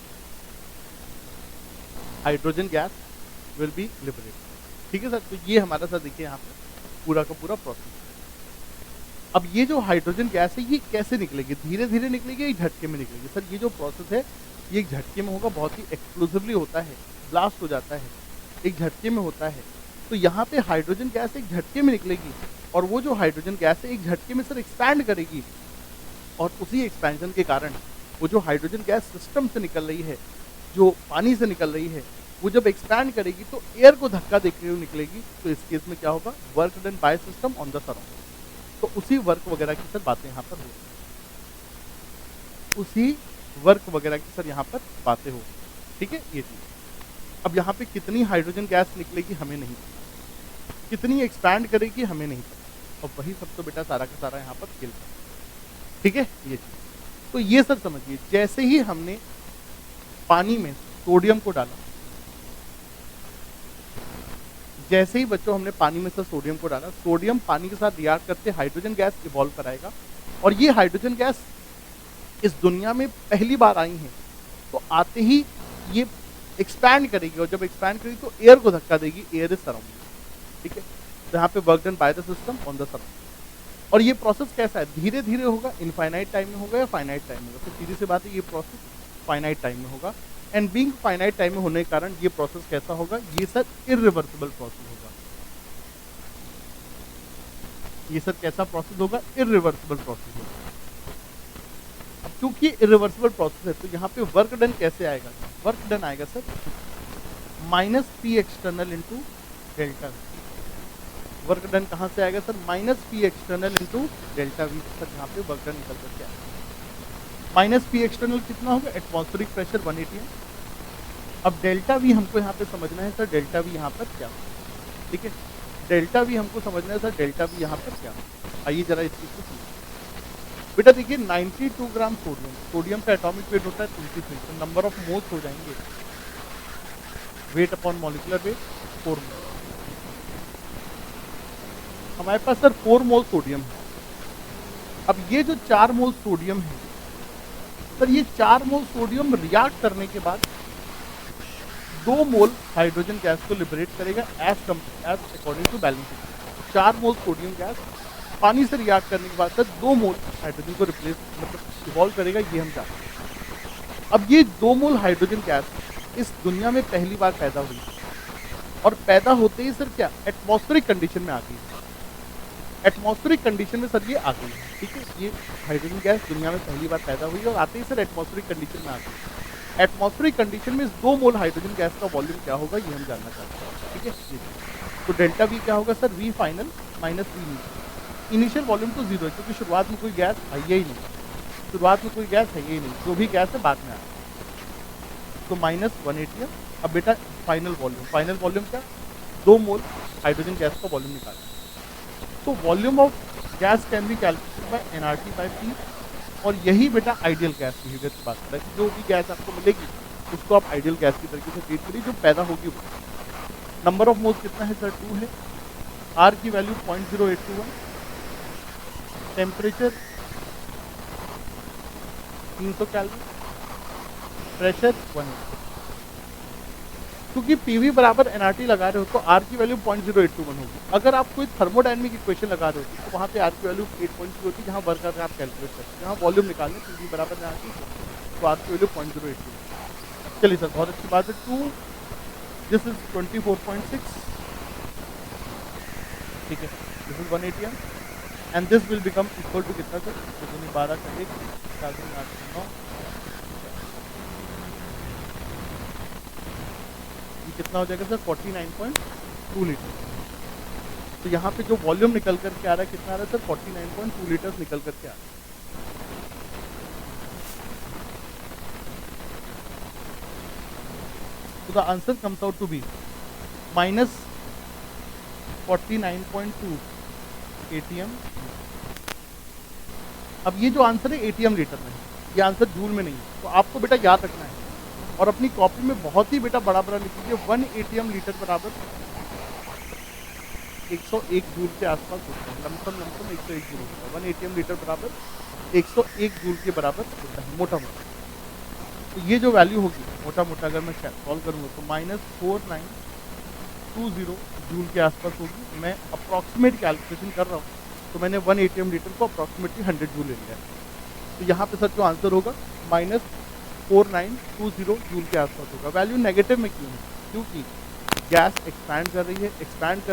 hydrogen gas will be liberated, ठीक है सर। तो ये हमारा सर देखिए यहाँ पे पूरा का पूरा प्रोसेस। अब ये जो हाइड्रोजन गैस है ये कैसे निकलेगी, धीरे धीरे निकलेगी, एक झटके में निकलेगी। सर ये जो प्रोसेस है ये एक झटके में होगा, बहुत ही एक्सप्लोसिवली होता है, ब्लास्ट हो जाता है, एक झटके में होता है। तो यहाँ पे हाइड्रोजन गैस एक झटके में निकलेगी, और वो जो हाइड्रोजन गैस है एक झटके में सर एक्सपैंड करेगी, और उसी एक्सपेंशन के कारण वो जो हाइड्रोजन गैस सिस्टम से निकल रही है, जो पानी से निकल रही है, वो जब एक्सपैंड करेगी तो एयर को धक्का देते हुए निकलेगी। तो इस केस में क्या होगा, work done by system on the surrounding. तो उसी वर्क वगैरह की सर बातें यहाँ पर हो, उसी वर्क वगैरह की सर यहाँ पर बातें हो, ठीक है ये चीज। अब यहाँ पे कितनी हाइड्रोजन गैस निकलेगी हमें नहीं पता, कितनी एक्सपैंड करेगी हमें नहीं पता, और वही सब तो बेटा सारा का सारा यहाँ पर खेल रहा है, ठीक है ये चीज। तो ये सर समझिए, जैसे ही हमने पानी में सोडियम को डाला, जैसे ही बच्चों हमने पानी में से सोडियम को डाला, सोडियम पानी के साथ रिएक्ट करते हाइड्रोजन गैस इवॉल्व कराएगा, और ये हाइड्रोजन गैस इस दुनिया में पहली बार आई है, तो आते ही ये एक्सपैंड करेगी, और जब एक्सपैंड करेगी तो एयर को धक्का देगी, एयर इज सराउंडिंग, ठीक है। तो यहाँ पे work done by the system on the surrounding. और ये प्रोसेस कैसा है, धीरे धीरे होगा, इनफाइनाइट टाइम में होगा या फाइनाइट टाइम में होगा, तो सीधी सी बात है ये प्रोसेस फाइनाइट टाइम में होगा, एंड बीइंग फाइनाइट टाइम में होने के कारण ये प्रोसेस कैसा होगा, ये सर इरिवर्सिबल प्रोसेस होगा। ये सर कैसा प्रोसेस होगा, इरिवर्सिबल प्रोसेस होगा। अब क्योंकि इरिवर्सिबल प्रोसेस है, तो यहाँ पे वर्क डन कैसे आएगा, वर्क डन आएगा sir minus P external into delta. Work done कहाँ से आएगा sir, minus P external into delta we, sir यहाँ पे वर्क डन निकल करके आएगा। माइनस पी एक्सटर्नल कितना होगा, एटमॉस्फेरिक प्रेशर 180 है। अब डेल्टा वी हमको यहाँ पे समझना है सर, डेल्टा वी यहाँ पर क्या, ठीक है, डेल्टा वी हमको समझना है सर, डेल्टा वी यहाँ पर क्या। आइए जरा इस चीज को समझिए बेटा, देखिए 92 ग्राम सोडियम, सोडियम का एटॉमिक वेट होता है 23, तो नंबर ऑफ मोल्स हो जाएंगे, वेट अपॉन मॉलिक्यूलर वेट 4 मोल। हमारे पास सर 4 मोल सोडियम है। अब ये जो 4 मोल सोडियम है सर, ये 4 मोल सोडियम रिएक्ट करने के बाद 2 मोल हाइड्रोजन गैस को लिबरेट करेगा as according to balance. 4 mole sodium gas पानी से रिएक्ट करने के बाद सर 2 मोल हाइड्रोजन को रिप्लेस मतलब इवॉल्व करेगा, ये हम जानते हैं। अब ये 2 मोल हाइड्रोजन गैस इस दुनिया में पहली बार पैदा हुई, और पैदा होते ही सर क्या, एटमॉस्फेरिक कंडीशन में आ गई। एटमॉस्फेरिक कंडीशन में सर ये आ गई, ठीक है, ये हाइड्रोजन गैस दुनिया में पहली बार पैदा हुई और आते ही सर एटमॉस्फेरिक कंडीशन में आ गई। एटमॉस्फेरिक कंडीशन में इस 2 मोल हाइड्रोजन गैस का वॉल्यूम क्या होगा, ये हम जानना चाहते हैं, ठीक है। तो डेल्टा वी क्या होगा sir, V final minus V initial. Initial volume तो 0 है, क्योंकि शुरुआत में कोई गैस है ही नहीं, शुरुआत में कोई गैस है ही नहीं, जो भी गैस है बाद में आया, तो माइनस 180। अब बेटा फाइनल वॉल्यूम क्या, 2 मोल हाइड्रोजन गैस का वॉल्यूम निकालें। तो volume of gas can be calculated bye NRT by P, और यही बेटा आइडियल गैस बिहेवियर की बात कर रहा है, जो भी गैस आपको मिलेगी उसको आप आइडियल गैस की तरीके से ट्रीट करिए, जो पैदा होगी वो। नंबर ऑफ मोल्स कितना है सर, 2 है। आर की वैल्यू 0.0821, टेम्परेचर 300 कैलोरी, प्रेशर 1। क्योंकि पीवी बराबर एनआरटी लगा रहे हो तो आर की वैल्यू 0.0821 होगी। अगर आप कोई थर्मोडायनेमिक इक्वेशन लगा रहे हो तो वहाँ पे आर की वैल्यू 8.0 होती है, जहाँ वर्क कर आप कैलकुलेट करते हैं, जहाँ वॉल्यूम निकालने पीवी बराबर एनआरटी तो आर की वैल्यू 0.082। चलिए सर, बहुत अच्छी बात है। 2 दिस इज 24.6, ठीक है, this is 180 and this will become equal to कितना सर, 12 का 1, 9, कितना हो जाएगा सर, 49.2 लीटर। तो यहाँ पे जो वॉल्यूम निकल करके आ रहा है कितना आ रहा है सर, 49.2 लीटर निकल करके आ रहा है। तो the answer comes out to be minus 49.2 atm. अब ये जो आंसर है एटीएम लीटर में, ये आंसर जूल में नहीं है, तो आपको बेटा याद रखना है और अपनी कॉपी में बहुत ही बेटा बड़ा बड़ा लिख लीजिए। 1 एटीएम लीटर बराबर 101 जूल के आसपास होता है, लमसम 101 जूल होता है। 1 एटीएम लीटर बराबर 101 जूल के बराबर होता है मोटा मोटा। तो ये जो वैल्यू होगी मोटा मोटा अगर मैं सॉल्व करूँगा तो -4920 जूल के आसपास होगी। मैं अप्रॉक्सीमेट कैलकुलेशन कर रहा हूँ तो मैंने 1 एटीएम लीटर को अप्रॉक्सीमेटली 100 जूल ले लिया है। तो यहाँ पे सर जो आंसर होगा -4920 जूल के आसपास होगा। वैल्यू नेगेटिव में क्यों है? क्योंकि गैस एक्सपैंड कर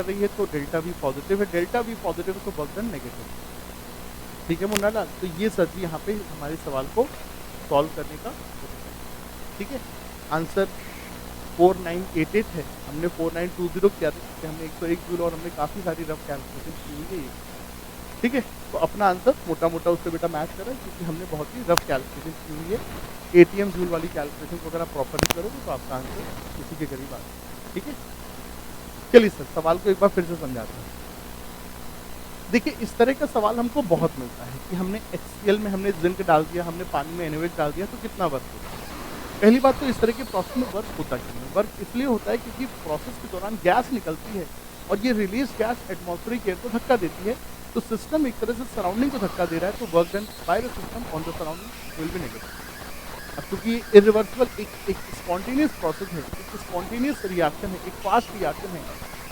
रही है तो डेल्टा वी पॉजिटिव है, डेल्टा वी पॉजिटिव है तो वर्क डन नेगेटिव। ठीक है मुन्ना लाल, तो ये सर जी यहाँ पे हमारे सवाल को सॉल्व करने का, ठीक है। आंसर 4988 है, हमने 4920 किया था क्योंकि हमने 101 जूल और हमने काफ़ी सारी रफ कैलकुलेशन की हुई है, ठीक है। तो अपना आंसर मोटा मोटा उससे बेटा मैच करा क्योंकि हमने बहुत ही रफ कैलकुलेशन की हुई है। एटीएम जूल वाली कैलकुलेशन को अगर आप प्रॉपरली करोगे तो आपका आंसर इसी के करीब आ जाए, ठीक है। चलिए सर सवाल को एक बार फिर से समझाते हैं। देखिए इस तरह का सवाल हमको बहुत मिलता है कि हमने HCl में हमने जिंक डाल दिया, हमने पानी में NaOH डाल दिया तो कितना वर्क होगा। पहली बात तो इस तरह के प्रोसेस में वर्क होता क्यों है? वर्क इसलिए होता है क्योंकि प्रोसेस के दौरान गैस निकलती है और ये रिलीज गैस एटमॉस्फेरिक एयर को धक्का देती है, तो सिस्टम एक तरह से सराउंडिंग को धक्का दे रहा है, तो work done by the system on the surrounding will be negative. अब चूंकि इरिवर्सिबल एक स्पॉन्टेनियस प्रोसेस है, एक स्पॉन्टेनियस रिएक्शन है, एक फास्ट रिएक्शन है,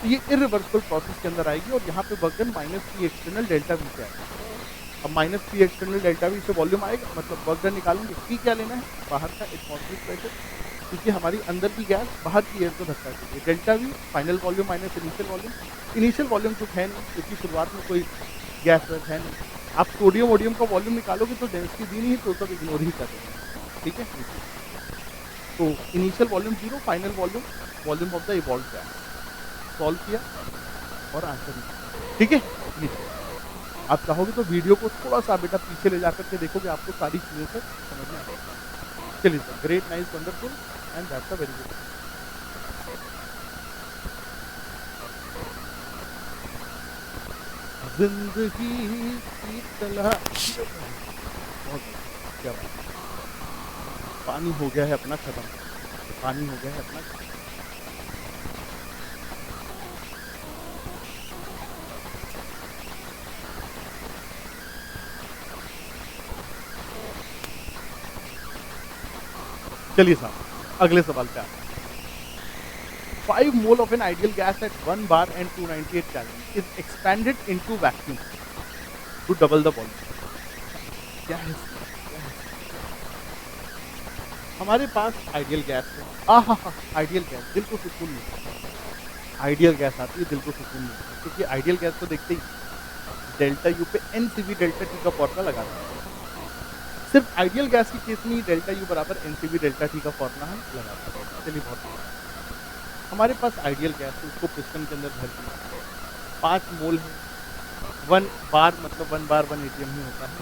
तो ये इरिवर्सिबल प्रोसेस के अंदर आएगी और यहाँ पे work done minus P external delta we से आएगा। अब minus P external delta we से वॉल्यूम आएगा, मतलब वर्क डन निकालेंगे। पी क्या लेना है? बाहर का एटमॉस्फेरिक प्रेशर, क्योंकि हमारी अंदर की गैस बाहर की एयर को धक्का देती है। Delta we final volume minus initial volume. Initial volume तो है नहीं, क्योंकि शुरुआत में कोई गैस है नहीं। आप सोडियम वोडियम का वॉल्यूम निकालोगे तो डेंसिटी दी नहीं है, तो सब इग्नोर ही कर देंगे, ठीक है। तो initial volume 0, final volume volume of the evolve gas. Solve किया और आंसर, ठीक है। आप चाहोगे तो वीडियो को थोड़ा सा बेटा पीछे ले जाकर के देखोगे, आपको सारी चीजें सर समझ में आएगी। चलिए sir, great, nice, wonderful and that's a very good. जिंदगी की तलाश, बहुत क्या बात। पानी हो गया है अपना खत्म, पानी हो गया है अपना खत्म। चलिए साहब अगले सवाल पे आते हैं। 5 मोल of an ideal gas at 1 bar and 298 Kelvin is expanded into vacuum to double the volume. क्या है? हमारे पास आइडियल गैस है। आइडियल गैस, दिल को सुकून मिलता है। आइडियल गैस आती है, दिल को सुकून मिलता है, क्योंकि आइडियल गैस को देखते ही डेल्टा यू पे एनसीवी डेल्टा टी का फॉर्मूला लगा देते हैं। सिर्फ आइडियल गैस की केस में डेल्टा यू बराबर एनसीवी डेल्टा टी का फॉर्मूला हम लगा देते हैं। चलिए बहुत अच्छा। हमारे पास आइडियल गैस है, उसको पिस्टन के अंदर भर दिया, 5 मोल है। 1 बार मतलब 1 बार 1 एटीएम ही होता है,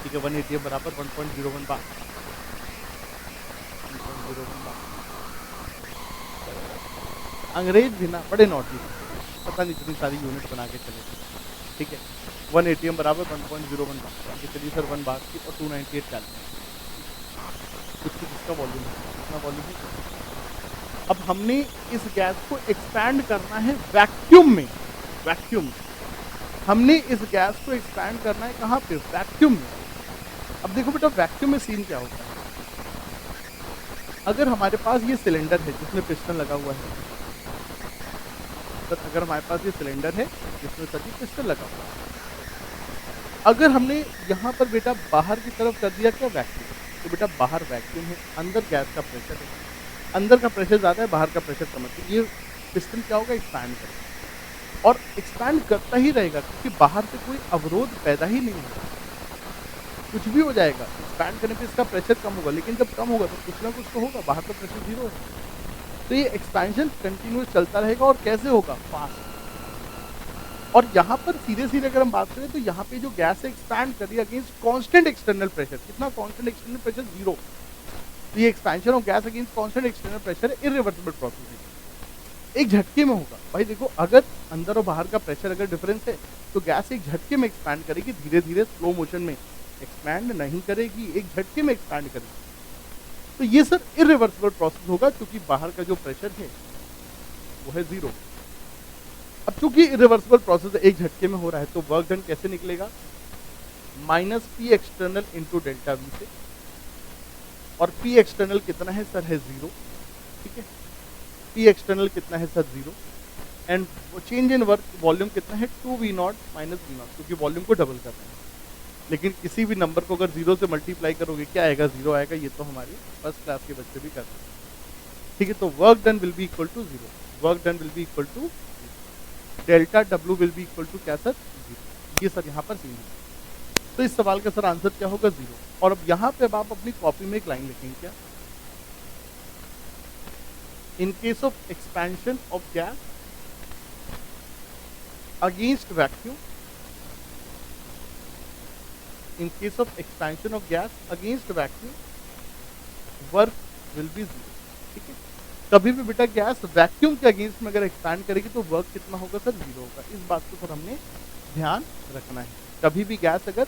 ठीक है। 1 एटीएम बराबर 1.01 बार, 1.01 बार। अंग्रेज भी ना बड़े नोटी, पता नहीं इतनी सारी यूनिट बना के चले थे, ठीक है। 1 एटीएम बराबर 1.01 बार, चलिए सर 1 बार की और 298 कैलोरी, कुछ इसका वॉल्यूम है, कितना वॉल्यूम है। अब हमने इस गैस को एक्सपैंड करना है वैक्यूम में, वैक्यूम। हमने इस गैस को एक्सपैंड करना है कहाँ पे? वैक्यूम में। अब देखो बेटा वैक्यूम में सीन क्या होता है। अगर हमारे पास ये सिलेंडर है जिसमें पिस्टन लगा हुआ है, तो अगर हमारे पास ये सिलेंडर है जिसमें सभी पिस्टन लगा हुआ है, अगर हमने यहाँ पर बेटा बाहर की तरफ कर दिया क्या? वैक्यूम। तो बेटा बाहर वैक्यूम है, अंदर गैस का प्रेशर है, अंदर का प्रेशर ज़्यादा है, बाहर का प्रेशर कम है, तो ये पिस्टन क्या होगा? एक्सपैंड करेगा और एक्सपैंड करता ही रहेगा, क्योंकि बाहर से कोई अवरोध पैदा ही नहीं होगा। कुछ भी हो जाएगा, एक्सपैंड करने पे इसका प्रेशर कम होगा, लेकिन जब कम होगा तो कुछ ना कुछ तो होगा, बाहर का प्रेशर 0 है। तो ये एक्सपेंशन कंटिन्यूस चलता रहेगा और कैसे होगा? फास्ट। और यहाँ पर सीधे सीधे अगर हम बात करें तो यहाँ पे जो गैस है एक्सपैंड कर रही है अगेंस्ट कांस्टेंट एक्सटर्नल प्रेशर। कितना कांस्टेंट एक्सटर्नल प्रेशर? 0। तो ये expansion of gas against constant external pressure है, इरिवर्सिबल प्रोसेस है, एक झटके में होगा। भाई देखो, अगर अंदर और बाहर का प्रेशर अगर डिफरेंस है तो गैस एक झटके में एक्सपैंड करेगी, धीरे धीरे स्लो मोशन में एक्सपैंड नहीं करेगी, एक झटके में एक्सपैंड करेगी। तो ये सर इरिवर्सिबल प्रोसेस होगा, क्योंकि बाहर का जो प्रेशर है वो है 0। अब चूंकि इरिवर्सिबल प्रोसेस एक झटके में हो रहा है, तो वर्क डन कैसे निकलेगा? Minus P external into delta we से, और पी एक्सटर्नल कितना है सर? है 0, ठीक है। पी एक्सटर्नल कितना है sir? 0। And change in work volume कितना है? 2v0 माइनस v0, क्योंकि वॉल्यूम को डबल कर रहे हैं। लेकिन किसी भी नंबर को अगर 0 से मल्टीप्लाई करोगे क्या आएगा? 0 आएगा। ये तो हमारी फर्स्ट क्लास के बच्चे भी कर रहे हैं, ठीक है। तो work done will be equal to 0, work done will be equal to delta W will be equal to क्या सर? 0। ये सर यहाँ पर सीन है। तो इस सवाल का सर आंसर क्या होगा? 0। और अब यहाँ पे अब आप अपनी कॉपी में एक लाइन लिखेंगे क्या? इन case of expansion of gas against vacuum, in case of expansion of gas against vacuum, work will be 0, ठीक है। कभी भी बेटा गैस वैक्यूम के अगेंस्ट में अगर एक्सपैंड करेगी तो वर्क कितना होगा सर? 0 होगा। इस बात को सर हमने ध्यान रखना है। कभी भी गैस अगर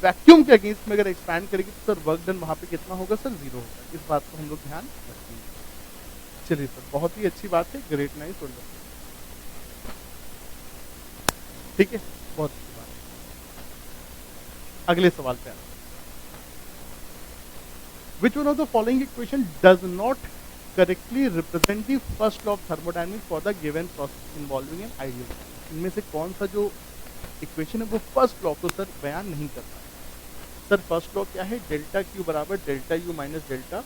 वैक्यूम के अगेंस्ट में अगर एक्सपैंड करेगी तो सर वर्क डन वहां पे कितना होगा सर, 0 होगा। इस बात को हम लोग ध्यान रखेंगे। चलिए सर, बहुत ही अच्छी बात है, ग्रेट, नाइस, वंडरफुल। ठीक है, बहुत अच्छी बात है। अगले सवाल पे आते हैं। Which one of the following equation does not correctly represent the first law of thermodynamics for the given process involving an ideal? इनमें से कौन सा जो इक्वेशन है वो फर्स्ट लॉ को सर बयान नहीं करता है? सर फर्स्ट लॉ क्या है? डेल्टा क्यू बराबर delta U minus delta.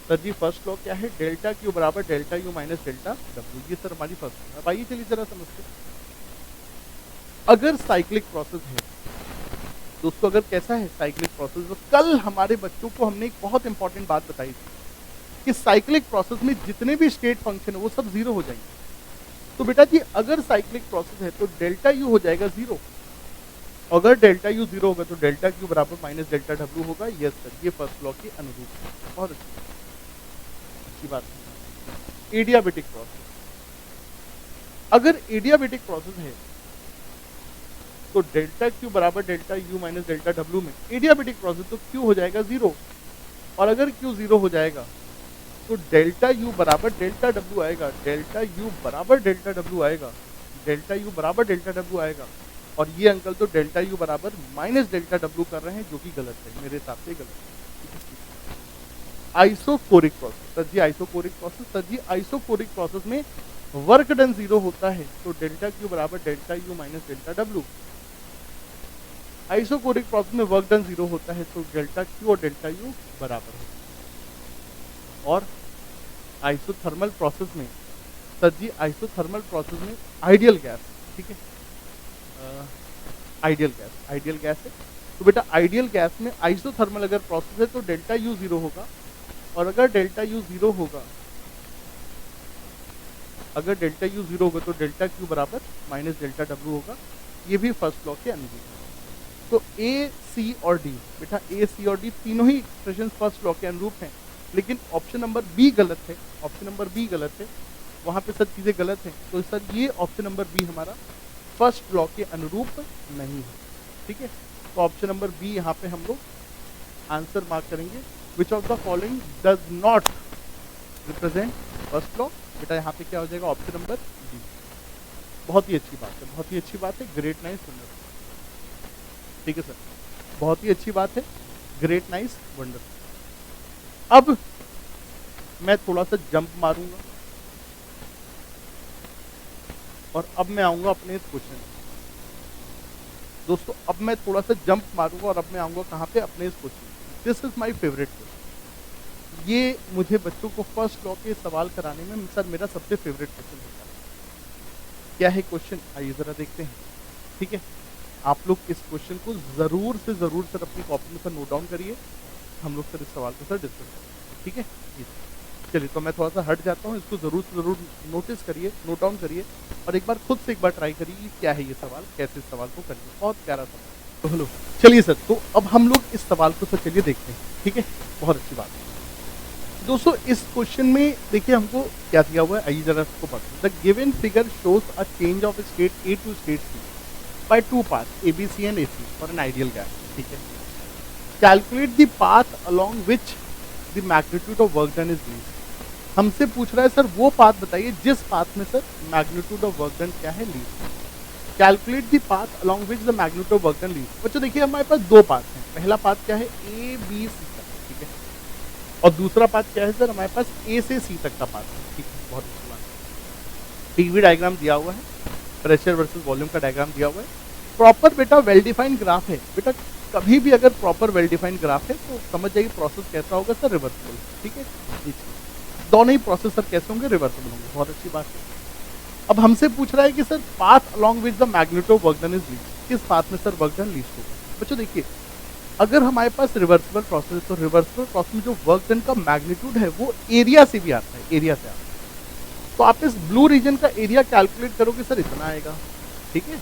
Sir ji first law क्या है? डेल्टा क्यू बराबर delta U minus delta W. ये सर हमारी फर्स्ट लॉ है। अब आइए चलिए जरा समझते हैं। अगर साइक्लिक प्रोसेस है दोस्तों, अगर कैसा है साइक्लिक प्रोसेस, तो कल हमारे बच्चों को हमने एक बहुत इंपॉर्टेंट बात बताई थी कि साइक्लिक प्रोसेस में जितने भी स्टेट फंक्शन है वो सब जीरो हो जाएंगे। तो बेटा जी अगर साइक्लिक प्रोसेस है तो डेल्टा यू हो जाएगा जीरो। अगर डेल्टा यू जीरो होगा तो डेल्टा क्यू बराबर माइनस डेल्टा डब्ल्यू होगा। यस सर, ये फर्स्ट लॉ के अनुरूप है। बहुत अच्छी बात है। एडियाबेटिक प्रोसेस, अगर एडियाबेटिक प्रोसेस है तो डेल्टा क्यू बराबर delta U minus delta W में एडियाबेटिक प्रोसेस तो क्यू हो जाएगा जीरो। और अगर क्यू जीरो हो जाएगा तो डेल्टा यू बराबर डेल्टा डब्ल्यू आएगा, डेल्टा यू बराबर डेल्टा डब्ल्यू आएगा, डेल्टा यू बराबर डेल्टा डब्ल्यू आएगा। और ये अंकल तो डेल्टा यू बराबर माइनस डेल्टा डब्ल्यू कर रहे हैं, जो कि गलत है, मेरे हिसाब से गलत है। आइसोकोरिक प्रोसेस, सर जी आइसोकोरिक प्रोसेस, सर जी आइसोकोरिक प्रोसेस में वर्क डन जीरो होता है तो डेल्टा क्यू बराबर delta U minus delta W. Isochoric process में वर्क डन जीरो होता है तो डेल्टा क्यू और डेल्टा यू बराबर होता है। और आइसोथर्मल प्रोसेस में सर जी आइसोथर्मल प्रोसेस में आइडियल गैस, ठीक है, आइडियल गैस है। तो बेटा आइडियल गैस में आइसोथर्मल अगर प्रोसेस है तो डेल्टा यू जीरो होगा। और अगर डेल्टा यू जीरो होगा, अगर डेल्टा यू जीरो होगा तो डेल्टा क्यू बराबर माइनस डेल्टा डब्ल्यू होगा। ये भी फर्स्ट लॉ के अनुरूप है। तो ए, सी और डी, बेटा ए, सी और डी तीनों ही एक्सप्रेशन फर्स्ट लॉ के अनुरूप हैं, लेकिन ऑप्शन नंबर बी गलत है। ऑप्शन नंबर बी गलत है, वहां पे सब चीजें गलत हैं। तो सर ये ऑप्शन नंबर बी हमारा फर्स्ट लॉ के अनुरूप नहीं है। ठीक है, तो ऑप्शन नंबर बी यहाँ पे हम लोग आंसर मार्क करेंगे। Which of the following does not represent first law? बेटा यहाँ पे क्या हो जाएगा? Option number B. बहुत ही अच्छी बात है, बहुत ही अच्छी बात है, ग्रेट, नाइस, वंडरफुल। ठीक है सर, बहुत ही अच्छी बात है, ग्रेट, नाइस, वंडरफुल। अब मैं थोड़ा सा जंप मारूंगा और अब मैं आऊंगा अपने इस क्वेश्चन। दोस्तों अब मैं थोड़ा सा जंप मारूंगा और अब मैं आऊंगा कहाँ पे? अपने इस question. This is my favourite question. ये मुझे बच्चों को फर्स्ट लॉ के सवाल कराने में सर मेरा सबसे फेवरेट क्वेश्चन होता है। क्या है क्वेश्चन? आइए जरा देखते हैं। ठीक है, आप लोग इस क्वेश्चन को जरूर से जरूर सर अपनी कॉपी में सर नोट डाउन करिए। हम लोग सर इस सवाल को सर डिस्कस करेंगे। ठीक है, चलिए तो मैं थोड़ा सा हट जाता हूँ। इसको जरूर से जरूर नोटिस करिए, नोट डाउन करिए और एक बार खुद से एक बार ट्राई करिए कि क्या है ये सवाल, कैसे इस सवाल को करिए। बहुत प्यारा सवाल। तो हेलो, चलिए सर, तो अब हम लोग इस सवाल को सर चलिए देखते हैं। ठीक है, बहुत अच्छी बात है दोस्तों। इस क्वेश्चन में देखिए हमको क्या दिया हुआ है, आइए जरा इसको पढ़ते हैं। The given figure shows a change of state A to state C by two paths ABC and AC for an ideal gas. ठीक है, calculate the path along which the magnitude of work done is least. हमसे पूछ रहा है sir वो path बताइए जिस path में sir magnitude of work done क्या है? Least. Calculate the path along which the magnitude of work done least. बच्चों देखिए हमारे पास दो पाथ हैं। पहला पाथ क्या है? A B C तक, ठीक है, और दूसरा पाथ क्या है सर? हमारे पास A से C तक का पाथ है। ठीक है, बहुत अच्छी बात है। पीवी डायग्राम दिया हुआ है, प्रेशर वर्सेस वॉल्यूम का डायग्राम दिया हुआ है। प्रॉपर बेटा वेल डिफाइंड ग्राफ है। बेटा कभी भी अगर प्रॉपर वेल डिफाइंड ग्राफ है तो समझ जाइए प्रोसेस कैसा होगा सर? रिवर्सिबल। ठीक है, दोनों ही प्रोसेस सर कैसे होंगे? रिवर्सिबल होंगे। बहुत अच्छी बात है। अब हमसे पूछ रहा है कि sir path along with the magnitude of work done is least, किस पाथ में सर वर्क डन लीस्ट होगा? बच्चों देखिए अगर हमारे पास रिवर्सिबल प्रोसेस है तो रिवर्सिबल प्रोसेस में जो वर्क डन का मैग्नीट्यूड है वो एरिया से भी आता है, एरिया से आता है। तो आप इस ब्लू रीजन का एरिया कैलकुलेट करोगे सर इतना आएगा, ठीक है,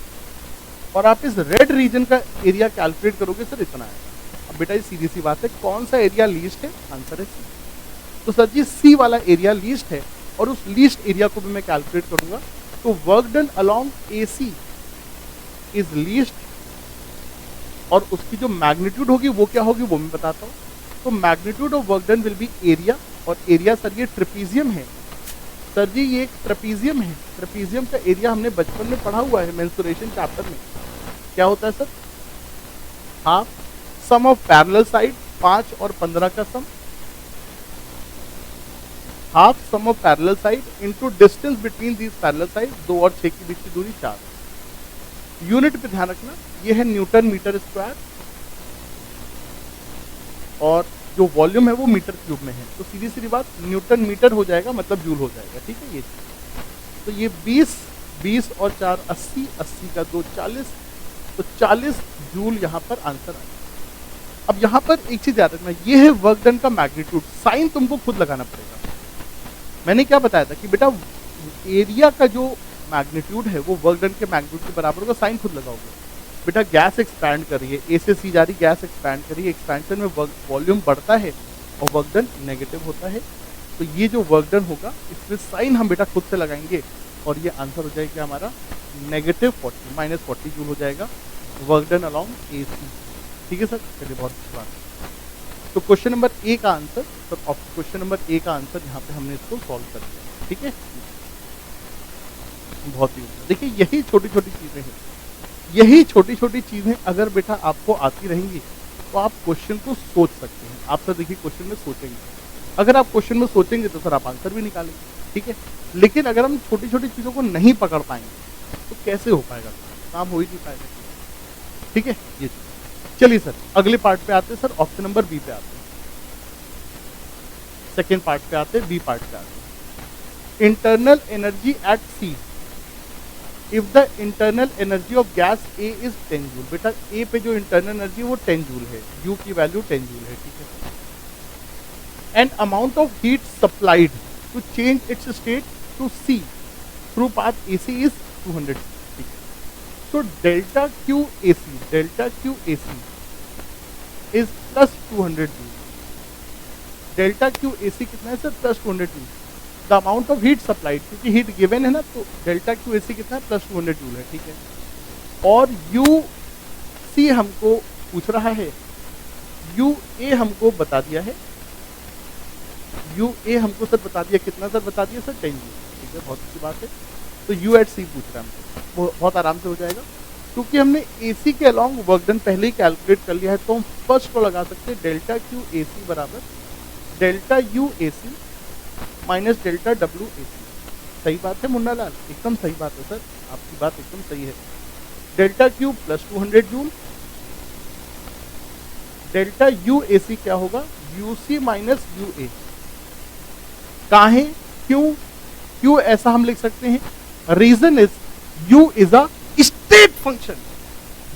और आप इस रेड रीजन का एरिया कैलकुलेट करोगे सर इतना आएगा। अब बेटा ये सीधी सी बात है, कौन सा एरिया लीस्ट है? आंसर है सी। तो सर जी सी वाला एरिया लीस्ट है और उस लीस्ट एरिया को भी मैं कैलकुलेट करूंगा। तो work done along AC is least और उसकी जो मैग्नीट्यूड होगी वो क्या होगी वो मैं बताता हूँ। तो magnitude of work done will B area, और एरिया सर ये ट्रेपीजियम है। सर जी ये एक ट्रेपीजियम है, ट्रेपीजियम का एरिया हमने बचपन में पढ़ा हुआ है मेंस्ट्रुएशन चैप्टर में। क्या होता है sir? Half sum of parallel side 5 और 15 का sum, half sum of parallel side into distance between these parallel side, 2 और 6 के बीच की दूरी 4। यूनिट पे ध्यान रखना, ये है न्यूटन मीटर स्क्वायर, और जो वॉल्यूम है वो मीटर क्यूब में है। तो सीधी सीधी बात न्यूटन मीटर हो जाएगा, मतलब जूल हो जाएगा, ठीक है ये। तो ये 20 और 4 80, 80 का 2 40, तो 40 जूल यहाँ पर आंसर आएगा। अब यहाँ पर एक चीज याद रखना, ये है वर्क डन का मैग्नीट्यूड, साइन तुमको खुद लगाना पड़ेगा। मैंने क्या बताया था कि बेटा एरिया का जो मैग्नीट्यूड है वो वर्क डन के मैग्नीट्यूड के बराबर होगा, साइन खुद लगाओगे। बेटा गैस एक्सपैंड कर रही है, ए से सी जा रही, गैस एक्सपैंड कर रही है, एक्सपेंशन में वॉल्यूम बढ़ता है और वर्क डन नेगेटिव होता है। तो ये जो वर्क डन होगा इसमें साइन हम बेटा खुद से लगाएंगे, और ये आंसर हो जाएगा हमारा -40 -40 जूल हो जाएगा वर्क डन अलॉन्ग ए सी। ठीक है सर, चलिए बहुत अच्छी बात है। तो क्वेश्चन नंबर ए का आंसर, तो क्वेश्चन नंबर ए का आंसर यहाँ पे हमने इसको सॉल्व कर दिया। ठीक है, बहुत ही देखिए यही छोटी छोटी चीजें हैं, यही छोटी छोटी चीजें अगर बेटा आपको आती रहेंगी तो आप क्वेश्चन को सोच सकते हैं। आप सर देखिए क्वेश्चन में सोचेंगे, अगर आप क्वेश्चन में सोचेंगे तो सर आप आंसर भी निकालेंगे, ठीक है। लेकिन अगर हम छोटी छोटी चीजों को नहीं पकड़ पाएंगे तो कैसे हो पाएगा, काम हो ही नहीं पाएगा, ठीक है। ये चलिए सर अगले पार्ट पे आते हैं सर, ऑप्शन नंबर बी पे आते हैं, सेकेंड पार्ट पे आते हैं, बी पार्ट पे आते हैं। Internal energy at see if the internal energy of gas A is 10 joule. बेटा ए पे जो इंटरनल एनर्जी वो 10 जूल है, यू की वैल्यू 10 जूल है, ठीक है। And amount of heat supplied to change its state to C through path A C is 200, ठीक है। तो delta Q A C is plus 200 joule. Delta Q A C कितना है sir? Plus 200 joule. The amount of heat supplied, क्योंकि heat given है ना, तो delta Q A C कितना है? प्लस 200 जूल है, ठीक है। और यू सी हमको पूछ रहा है, यू ए हमको बता दिया है, यू ए हमको सर बता दिया, कितना सर बता दिया सर? 10 जूल, ठीक है, बहुत अच्छी बात है। तो यू एट सी पूछ रहा है हमको, वो बहुत आराम से हो जाएगा, क्योंकि हमने ए सी के अलॉन्ग वर्क डन पहले ही कैलकुलेट कर लिया है, तो हम फर्स्ट को लगा सकते हैं डेल्टा क्यू ए सी बराबर delta U A C minus delta W A C. सही बात है मुन्ना लाल, एकदम सही बात है सर, आपकी बात एकदम सही है। Delta Q plus 200 joule, delta U A C क्या होगा? U C minus U A. काहे, क्यों, क्यों ऐसा हम लिख सकते हैं? Reason is U is a state function,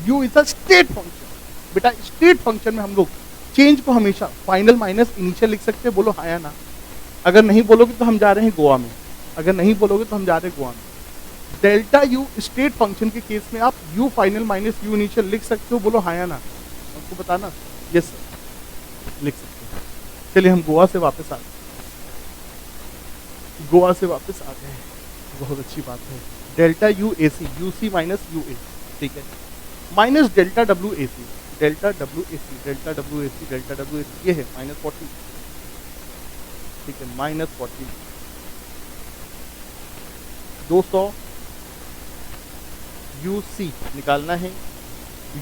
U is a state function. बेटा स्टेट फंक्शन में हम लोग चेंज को हमेशा फाइनल माइनस इनिशियल लिख सकते हैं, बोलो हाँ या ना। अगर नहीं बोलोगे तो हम जा रहे हैं गोवा में, अगर नहीं बोलोगे तो हम जा रहे हैं गोवा में। डेल्टा यू स्टेट फंक्शन के केस में आप you final minus you initial लिख सकते हो, बोलो हाँ या ना, आपको बताना। यस सर लिख सकते हैं। चलिए हम गोवा से वापस आ गए, गोवा से वापस आ गए, बहुत अच्छी बात है। Delta U A C, U C minus U A, ठीक है, minus delta W A C, delta W A C, delta W A C, delta W A C, ये है -40, ठीक है, -40, 200 यू सी निकालना है,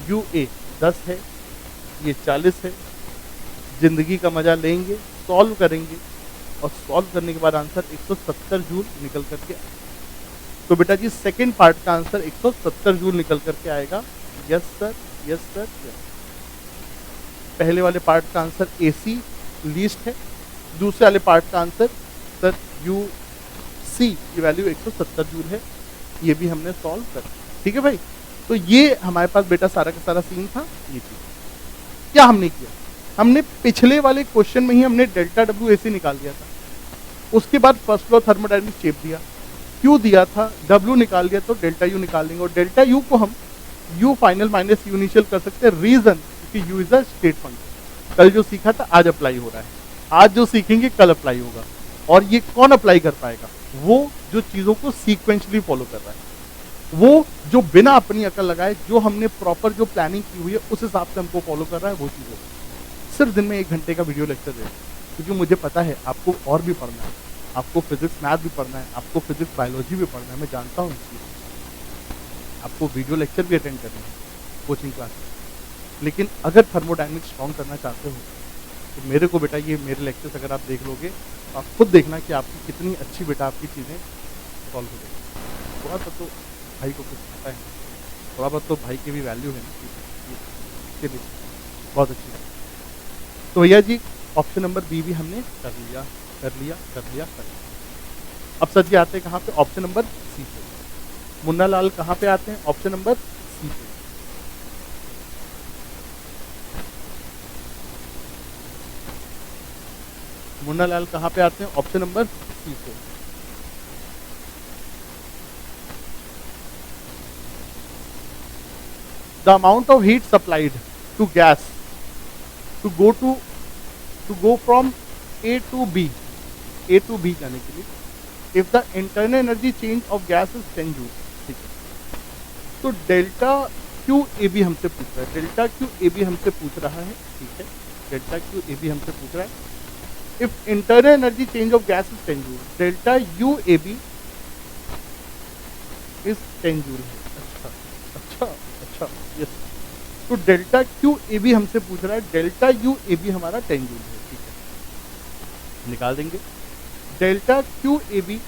यू ए 10 है, ये 40 है। जिंदगी का मजा लेंगे, सॉल्व करेंगे, और सॉल्व करने के बाद आंसर 170 जूल निकल करके आएगा। तो बेटा जी सेकेंड पार्ट का आंसर 170 जूल निकल करके आएगा। Yes sir, yes sir, yes. पहले वाले पार्ट का आंसर AC लीस्ट है, दूसरे वाले पार्ट का आंसर सर UC की वैल्यू 170 जूल है, ये भी हमने सॉल्व कर, ठीक है भाई। तो ये हमारे पास बेटा सारा का सारा सीन था। ये चीज क्या हमने किया, हमने पिछले वाले क्वेश्चन में ही हमने डेल्टा WAC निकाल दिया था, उसके बाद फर्स्ट लॉ थर्मोडायनेमिक्स चेप दिया, Q दिया था, W निकाल दिया, तो डेल्टा U निकाल लेंगे, और डेल्टा U को हम U final minus U initial कर सकते हैं। रीजन क्योंकि U is a state function. कल जो सीखा था आज अप्लाई हो रहा है, आज जो सीखेंगे कल अप्लाई होगा। और ये कौन अप्लाई कर पाएगा? वो जो चीजों को सीक्वेंशली फॉलो कर रहा है, वो जो बिना अपनी अकल लगाए, जो हमने प्रॉपर जो प्लानिंग की हुई है उस हिसाब से हमको फॉलो कर रहा है, वो चीज़ होगी। सिर्फ दिन में 1 घंटे का वीडियो लेक्चर दे, क्योंकि मुझे पता है आपको और भी पढ़ना है, आपको फिजिक्स मैथ भी पढ़ना है, आपको फिजिक्स बायोलॉजी भी पढ़ना है, मैं जानता हूँ इस चीज़ को। आपको वीडियो लेक्चर भी अटेंड करना है कोचिंग क्लास में। लेकिन अगर थर्मोडायनेमिक्स स्ट्रॉन्ग करना चाहते हो तो मेरे को बेटा ये मेरे लेक्चर्स अगर आप देख लोगे तो आप खुद देखना कि आपकी कितनी अच्छी बेटा आपकी चीज़ें सॉल्व हो जाएगी। थोड़ा सा तो भाई को कुछ पता है, थोड़ा बहुत तो भाई की भी वैल्यू है ना चलिए, बहुत अच्छी बात। तो भैया जी ऑप्शन नंबर बी भी हमने कर लिया कर लिया कर लिया कर लिया। अब सर जी आते हैं कहाँ पे? ऑप्शन नंबर सी पे। मुन्ना लाल कहाँ पे आते हैं? ऑप्शन नंबर सी पे। मुन्ना लाल कहाँ पे आते हैं? ऑप्शन नंबर सी पे। The amount of heat supplied to gas to go from A to B जाने के लिए, if the internal energy change of gas is 10 joule. ठीक है, तो डेल्टा क्यू ए बी हमसे पूछ रहा है, डेल्टा क्यू ए बी हमसे पूछ रहा है। ठीक है, डेल्टा क्यू ए बी हमसे पूछ रहा है। If internal energy change of gas is 10 joule, delta U A B is 10 joule है। अच्छा अच्छा अच्छा, यस। तो डेल्टा क्यू ए बी हमसे पूछ रहा है, डेल्टा यू ए बी हमारा 10 जूल है। ठीक है, निकाल देंगे। डेल्टा क्यू ए बी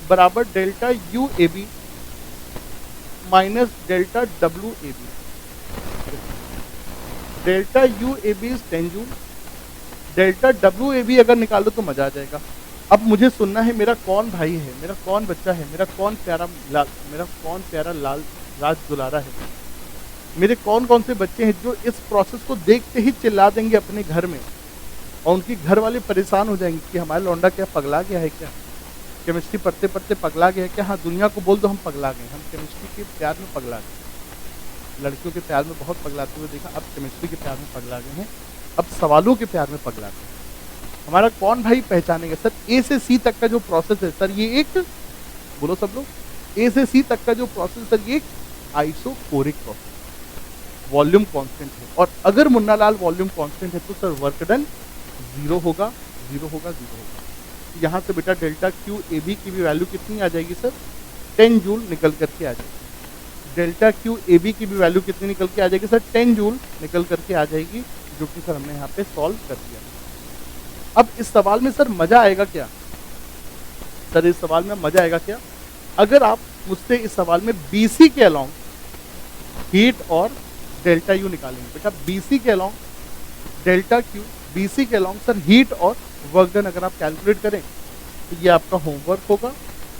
बराबर delta U A B minus delta W A B. Delta U A B is 10 joule, delta W A B अगर निकालो तो मजा आ जाएगा। अब मुझे सुनना है मेरा कौन भाई है, मेरा कौन बच्चा है, मेरा कौन प्यारा लाल राज दुलारा है, मेरे कौन कौन से बच्चे हैं जो इस प्रोसेस को देखते ही चिल्ला देंगे अपने घर में, और उनके घर वाले परेशान हो जाएंगे कि हमारा लौंडा क्या पगला गया है क्या, केमिस्ट्री पढ़ते पढ़ते पगला गया है क्या? हाँ, दुनिया को बोल दो हम पगला गए, हम केमिस्ट्री के प्यार में पगला गए। लड़कियों के प्यार में बहुत पगलाते हुए देखा, अब केमिस्ट्री के प्यार में पगला गए हैं, अब सवालों के प्यार में पगला गए। हमारा कौन भाई पहचानेगा? सर ए से सी तक का जो प्रोसेस है सर, ये एक, बोलो सब लोग, ए से सी तक का जो प्रोसेस सर, ये एक आइसोकोरिक प्रोसेस, वॉल्यूम कांस्टेंट है। और अगर मुन्ना लाल वॉल्यूम कांस्टेंट है तो सर वर्क डन 0 होगा, 0 होगा, 0 होगा। यहाँ से बेटा डेल्टा क्यू ए बी की भी वैल्यू कितनी आ जाएगी सर? 10 जूल निकल करके आ जाएगी। डेल्टा क्यू ए बी की भी वैल्यू कितनी निकल के आ जाएगी सर? 10 जूल निकल करके आ जाएगी, जो कि सर हमने यहाँ पे सॉल्व कर दिया। अब इस सवाल में सर मजा आएगा क्या? सर इस सवाल में मजा आएगा क्या अगर आप मुझसे इस सवाल में बीसी के अलोंग हीट और डेल्टा यू निकालेंगे। बेटा बीसी के अलोंग डेल्टा क्यू, बीसी के अलोंग सर हीट और वर्क डन अगर आप कैलकुलेट करें तो ये आपका होमवर्क होगा,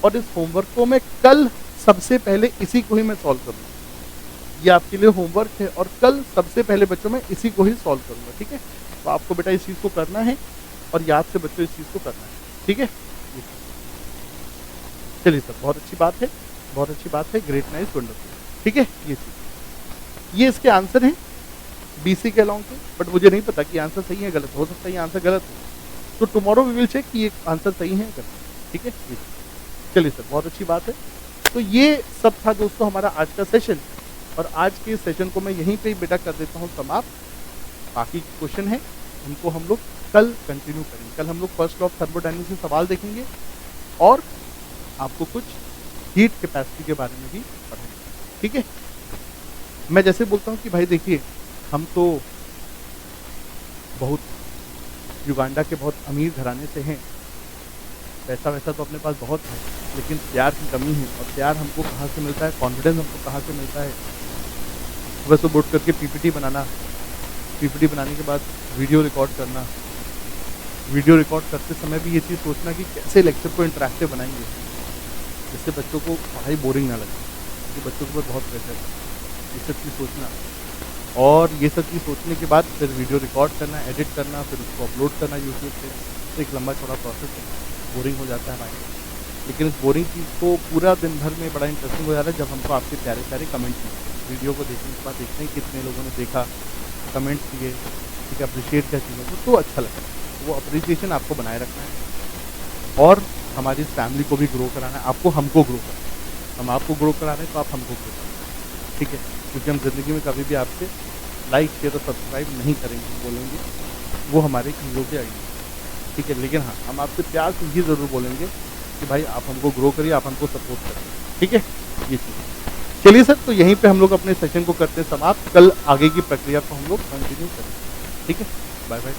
और इस होमवर्क को मैं कल सबसे पहले इसी को ही मैं सॉल्व करूँगा। ये आपके लिए होमवर्क है और कल सबसे पहले बच्चों में इसी को ही सॉल्व करूँगा। ठीक है, तो आपको बेटा इस चीज़ को करना है और याद से बच्चों इस चीज़ को करना है। ठीक है, चलिए सर, बहुत अच्छी बात है, बहुत अच्छी बात है, ग्रेट, नाइस, वंडरफुल। ठीक है, ये चीज़, ये इसके आंसर हैं बीसी के अलोंग के, बट मुझे नहीं पता कि आंसर सही है गलत, हो सकता है ये आंसर गलत हो, तो टुमारो वी विल चेक कि ये आंसर सही है गलत। ठीक है, ये चलिए सर, बहुत अच्छी बात है। तो ये सब था दोस्तों हमारा आज का सेशन, और आज के सेशन को मैं यहीं पे ही बेटा कर देता हूँ समाप्त। बाकी क्वेश्चन है उनको हम लोग कल कंटिन्यू करेंगे। कल हम लोग फर्स्ट लॉ ऑफ थर्मोडायनेमिक्स से सवाल देखेंगे और आपको कुछ हीट कैपेसिटी के बारे में भी पढ़ेंगे। ठीक है, मैं जैसे बोलता हूँ कि भाई देखिए, हम तो बहुत युगांडा के बहुत अमीर घराने से हैं, पैसा वैसा तो अपने पास बहुत है, लेकिन प्यार की कमी है। और प्यार हमको कहाँ से मिलता है, कॉन्फिडेंस हमको कहाँ से मिलता है? सुबह सुबह उठ करके पीपीटी बनाना, पीपीटी बनाने के बाद वीडियो रिकॉर्ड करना, वीडियो रिकॉर्ड करते समय भी ये चीज़ सोचना कि कैसे लेक्चर को इंटरेक्टिव बनाएंगे जिससे बच्चों को पढ़ाई बोरिंग ना लगे, क्योंकि बच्चों के ऊपर बहुत प्रेशर है। ये सब चीज़ सोचना, और ये सब चीज़ सोचने के बाद फिर वीडियो रिकॉर्ड करना, एडिट करना, फिर उसको अपलोड करना यूट्यूब पे, तो एक लंबा चौड़ा प्रोसेस है, बोरिंग हो जाता है हमारे। लेकिन इस बोरिंग चीज़ को पूरा दिन भर में बड़ा इंटरेस्टिंग हो जाता है जब हमको आपके प्यारे प्यारे कमेंट मिलते हैं। वीडियो को देखने के बाद देखते हैं कितने लोगों ने देखा, कमेंट किए, ठीक है, अप्रिशिएट क्या चीज़ों को, तो अच्छा लगता है। वो अप्रिसिएशन आपको बनाए रखना है और हमारी फैमिली को भी ग्रो कराना है, आपको हमको ग्रो करना है। हम आपको ग्रो करा रहे हैं तो आप हमको ग्रो करें, ठीक है? क्योंकि हम ज़िंदगी में कभी भी आपसे लाइक शेयर और सब्सक्राइब नहीं करेंगे, बोलेंगे, वो हमारे ईगो पे आएगी, ठीक है? लेकिन हाँ, हम आपसे प्यार से ये ज़रूर बोलेंगे कि भाई आप हमको ग्रो करिए, आप हमको सपोर्ट करिए, ठीक है? ये चीज़ है। चलिए सर, तो यहीं पे हम लोग अपने सेशन को करते हैं समाप्त। कल आगे की प्रक्रिया को हम लोग कंटिन्यू करेंगे, ठीक है? Bye bye.